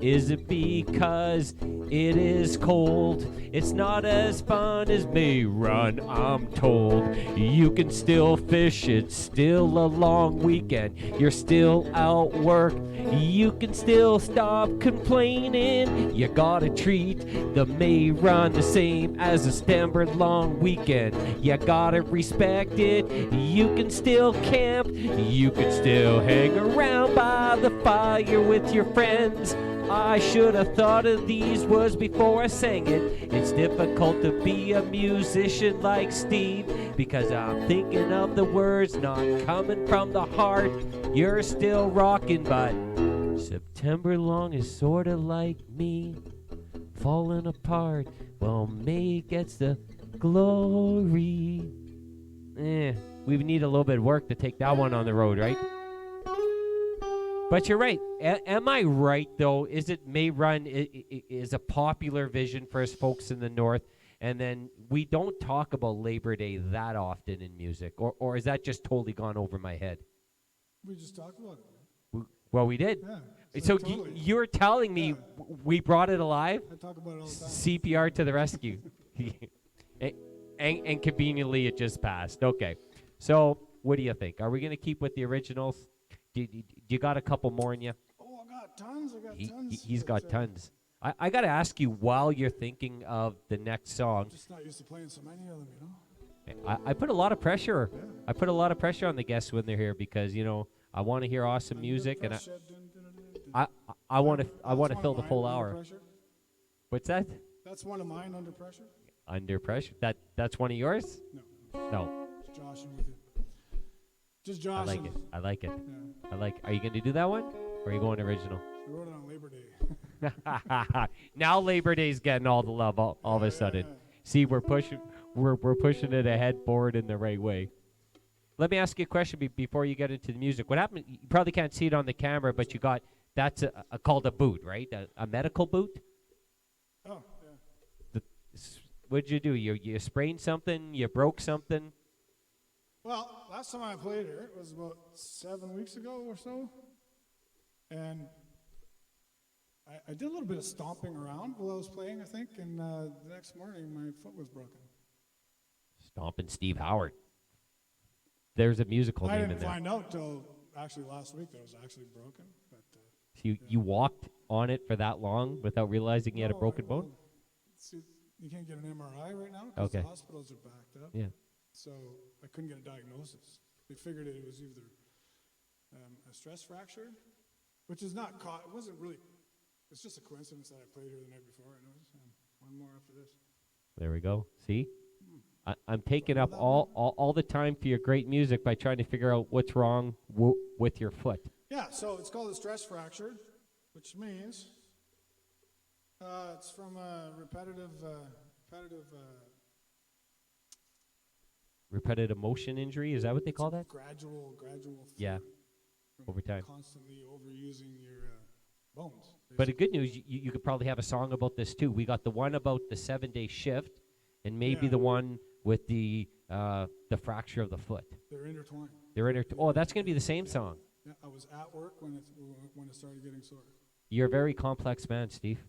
Is it because it is cold? It's not as fun as May Run, I'm told. You can still fish, it's still a long weekend. You're still out work, you can still stop complaining. You gotta treat the May Run the same as a standard long weekend. You gotta respect it, you can still camp. You can still hang around by the fire with your friends. I should have thought of these words before I sang it. It's difficult to be a musician like Steve because I'm thinking of the words not coming from the heart. You're still rocking, but September long is sort of like me, falling apart. Well, May gets the glory. We need a little bit of work to take that one on the road, right? But you're right. Am I right, though? Is it May Run is a popular vision for us folks in the North, and then we don't talk about Labor Day that often in music? Or is that just totally gone over my head? We just talked about it. Well, we did. Yeah. So totally. you're telling me we brought it alive? I talk about it all the time. CPR to the rescue. and conveniently, it just passed. Okay. So what do you think? Are we going to keep with the originals? Do you got a couple more in you? Oh, I got tons. Tons. He's got tons. I got to ask you while you're thinking of the next song. I'm just not used to playing so many of them, you know? I put a lot of pressure. Yeah. I put a lot of pressure on the guests when they're here because, you know, I want to hear awesome music and I want to fill the full hour. What's that? That's one of mine, Under Pressure. Under Pressure. That's one of yours? No, No. just joshing with it. Just I joshing. like it. I like it. Yeah. Are you going to do that one? Or are you going original? I wrote it on Labor Day. Now Labor Day's getting all the love all of a sudden. Yeah. See, we're pushing it ahead forward in the right way. Let me ask you a question before you get into the music. What happened? You probably can't see it on the camera, but you got that's called a boot, right? A medical boot. Oh, yeah. What'd you do? You sprained something? You broke something? Well, last time I played here, it was about 7 weeks ago or so. And I did a little bit of stomping around while I was playing, I think. And the next morning, my foot was broken. Stomping Steve Howard. There's a musical I name in didn't there. find out till actually last week that it was actually broken. But So you walked on it for that long without realizing you had a broken bone? See, you can't get an MRI right now because Okay. the hospitals are backed up. Yeah. So I couldn't get a diagnosis. They figured it was either a stress fracture, which is not caught. It wasn't really. It's just a coincidence that I played here the night before. I noticed. One more after this. There we go. See? I'm taking up all the time for your great music by trying to figure out what's wrong with your foot. Yeah. So it's called a stress fracture, which means it's from Repetitive motion injury, is that what they call that? gradual. Yeah. from Over time. Constantly overusing your bones. But the good news, you could probably have a song about this too. We got the one about the 7-day shift, and maybe the one with the fracture of the foot. They're intertwined. Oh, that's going to be the same song. Yeah, I was at work when it started getting sore. You're a very complex man, Steve.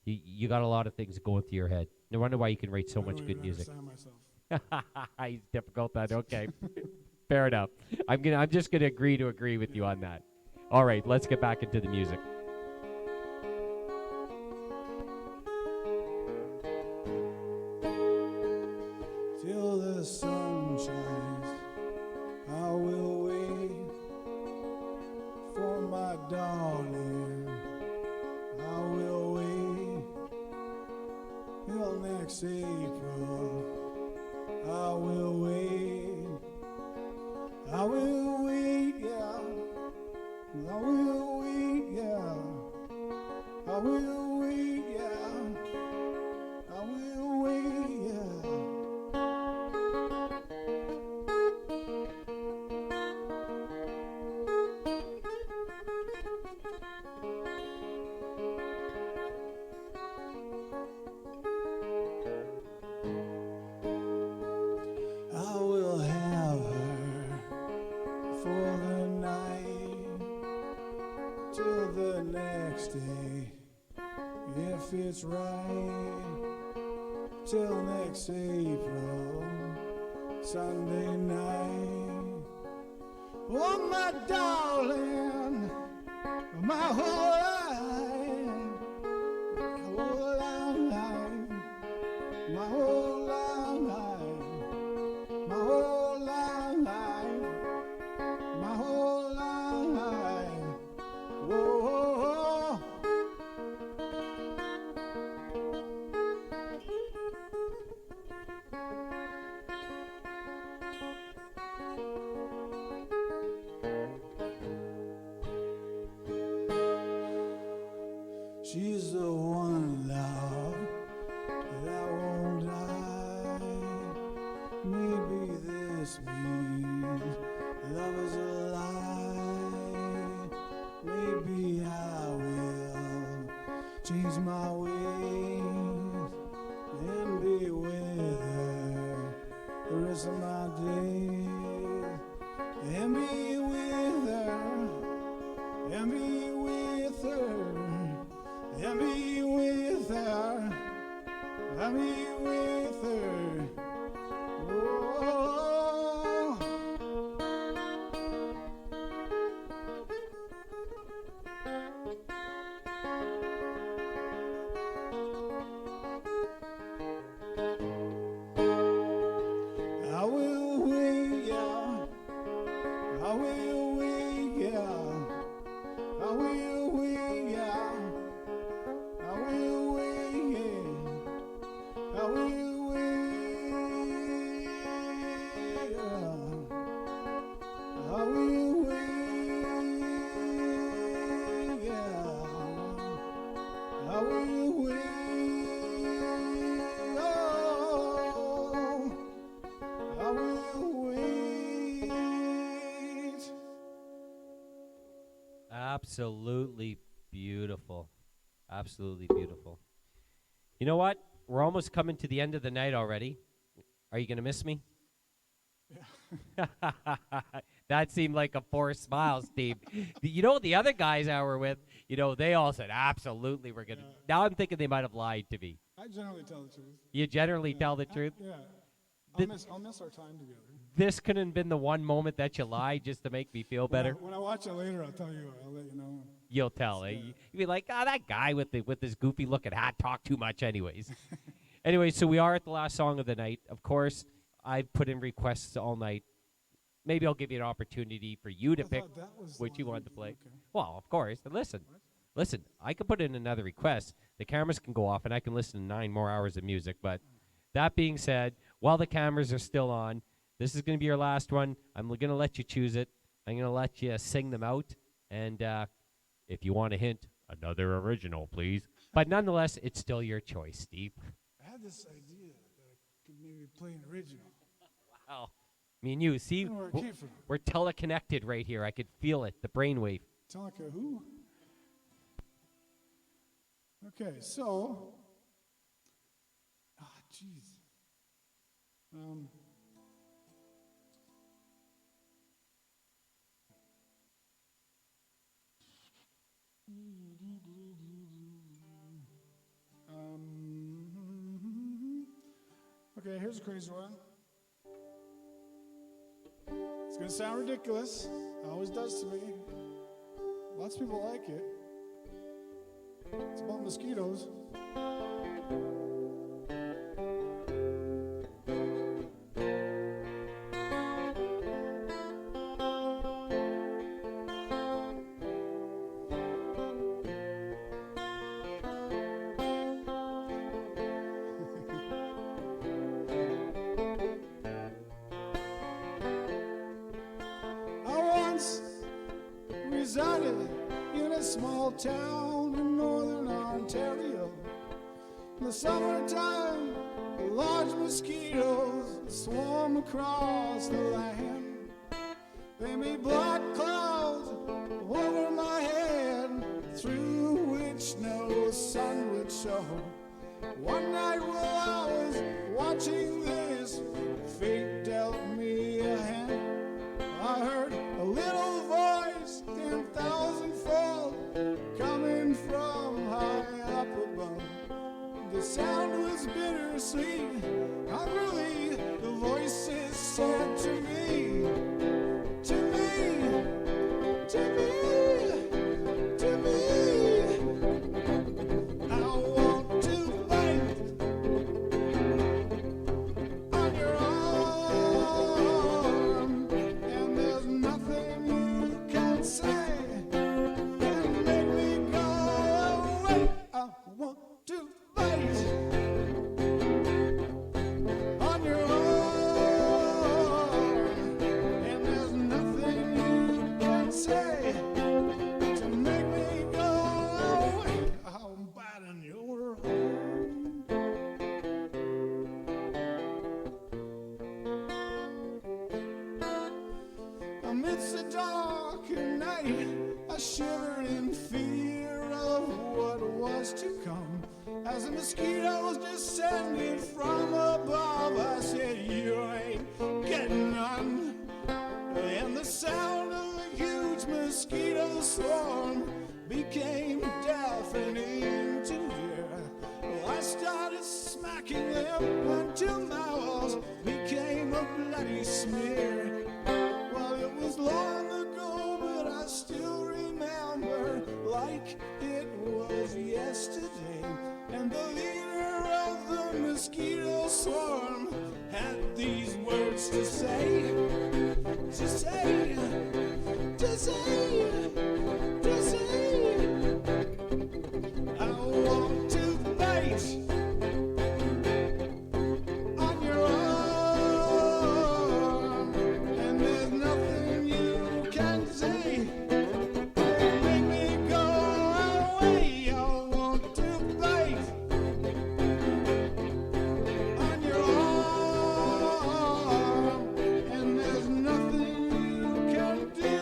You got a lot of things going through your head. No wonder why you can write so I much don't good even music. understand myself. He's difficult, that. Okay. Fair enough. I'm just gonna agree to agree with you on that. All right, let's get back into the music. Till the sun shines, I will wait for my darling. I will wait till next April. I will wait. I will wait, yeah. I will wait, yeah. I will wait, yeah. I will wait, yeah. I will have her for the night till the next day, if it's right, till next April, Sunday night. Oh, my darling, my whole life, my whole life, my whole life, my whole life. Whoa. She's the one love that won't die. Maybe this means love is a lie. Maybe I will change my ways and be with her the rest of my days. And be with her, and be with her, and be with her, and be with her. Oh. Absolutely beautiful. Absolutely beautiful. You know what? We're almost coming to the end of the night already. Are you going to miss me? Yeah. That seemed like a forced smile, Steve. The other guys I were with, they all said, absolutely, we're going to. Yeah. Now I'm thinking they might have lied to me. I generally tell the truth. You generally Yeah. tell the truth? Yeah. Did- I'll miss our time together. This couldn't have been the one moment that you lied just to make me feel better. When I watch it later, I'll tell you. I'll let you know. You'll tell. Yeah. You'll be like, that guy with this goofy looking hat talked too much anyways. Anyway, so we are at the last song of the night. Of course, I've put in requests all night. Maybe I'll give you an opportunity for you to I pick thought that was what the you one wanted to you- play. okay. Well, of course. And listen, I can put in another request. The cameras can go off, and I can listen to 9 more hours of music. But that being said, while the cameras are still on, this is going to be your last one. I'm going to let you choose it. I'm going to let you sing them out. And if you want a hint, another original, please. But nonetheless, it's still your choice, Steve. I had this idea that I could maybe play an original. Wow. Me and you, see, I don't know where it came from. we're teleconnected right here. I could feel it, the brainwave. Teleka who? Okay, so. Jeez. Okay, here's a crazy one. It's gonna sound ridiculous. It always does to me. Lots of people like it. It's about mosquitoes. Resided in a small town in northern Ontario. In the summertime, large mosquitoes swarm across the land. They made black clouds over my head, through which no sun would show. One night while I was watching this, fate dealt me a hand. I heard a little voice 10,000-fold coming from high up above. The sound was bittersweet. Hungrily, the voices said to me, to me, to me, to me, I want to fight on your arm, and there's nothing you can say can make me go away. I want to fight on your arm, and there's nothing you can say to make me go away. I'm biting your arm. Amidst the dark night, I shivered in fear of what was to come. As the mosquitoes descended from above, I said, you ain't getting none. And the sound of a huge mosquito swarm became deafening to hear. Well, I started smacking them until my walls became a bloody smear. Well, it was long ago, but I still remember like it was yesterday. And the leader of the mosquito swarm had these words to say, to say, to say, to say. I want to fight on your arm, and there's nothing you can say to make me go away. I want to fight on your arm, and there's nothing you can do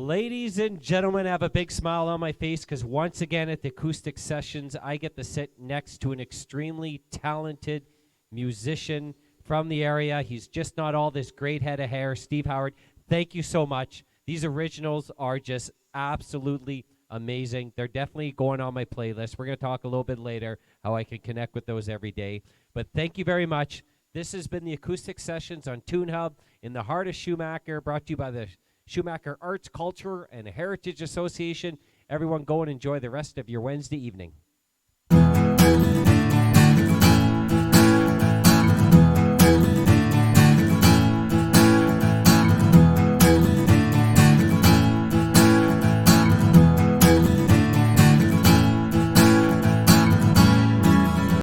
Ladies and gentlemen, I have a big smile on my face because once again at the Acoustic Sessions, I get to sit next to an extremely talented musician from the area. He's just not all this great head of hair. Steve Howard, thank you so much. These originals are just absolutely amazing. They're definitely going on my playlist. We're going to talk a little bit later how I can connect with those every day. But thank you very much. This has been the Acoustic Sessions on TuneHub in the heart of Schumacher, brought to you by the Schumacher Arts, Culture, and Heritage Association. Everyone go and enjoy the rest of your Wednesday evening.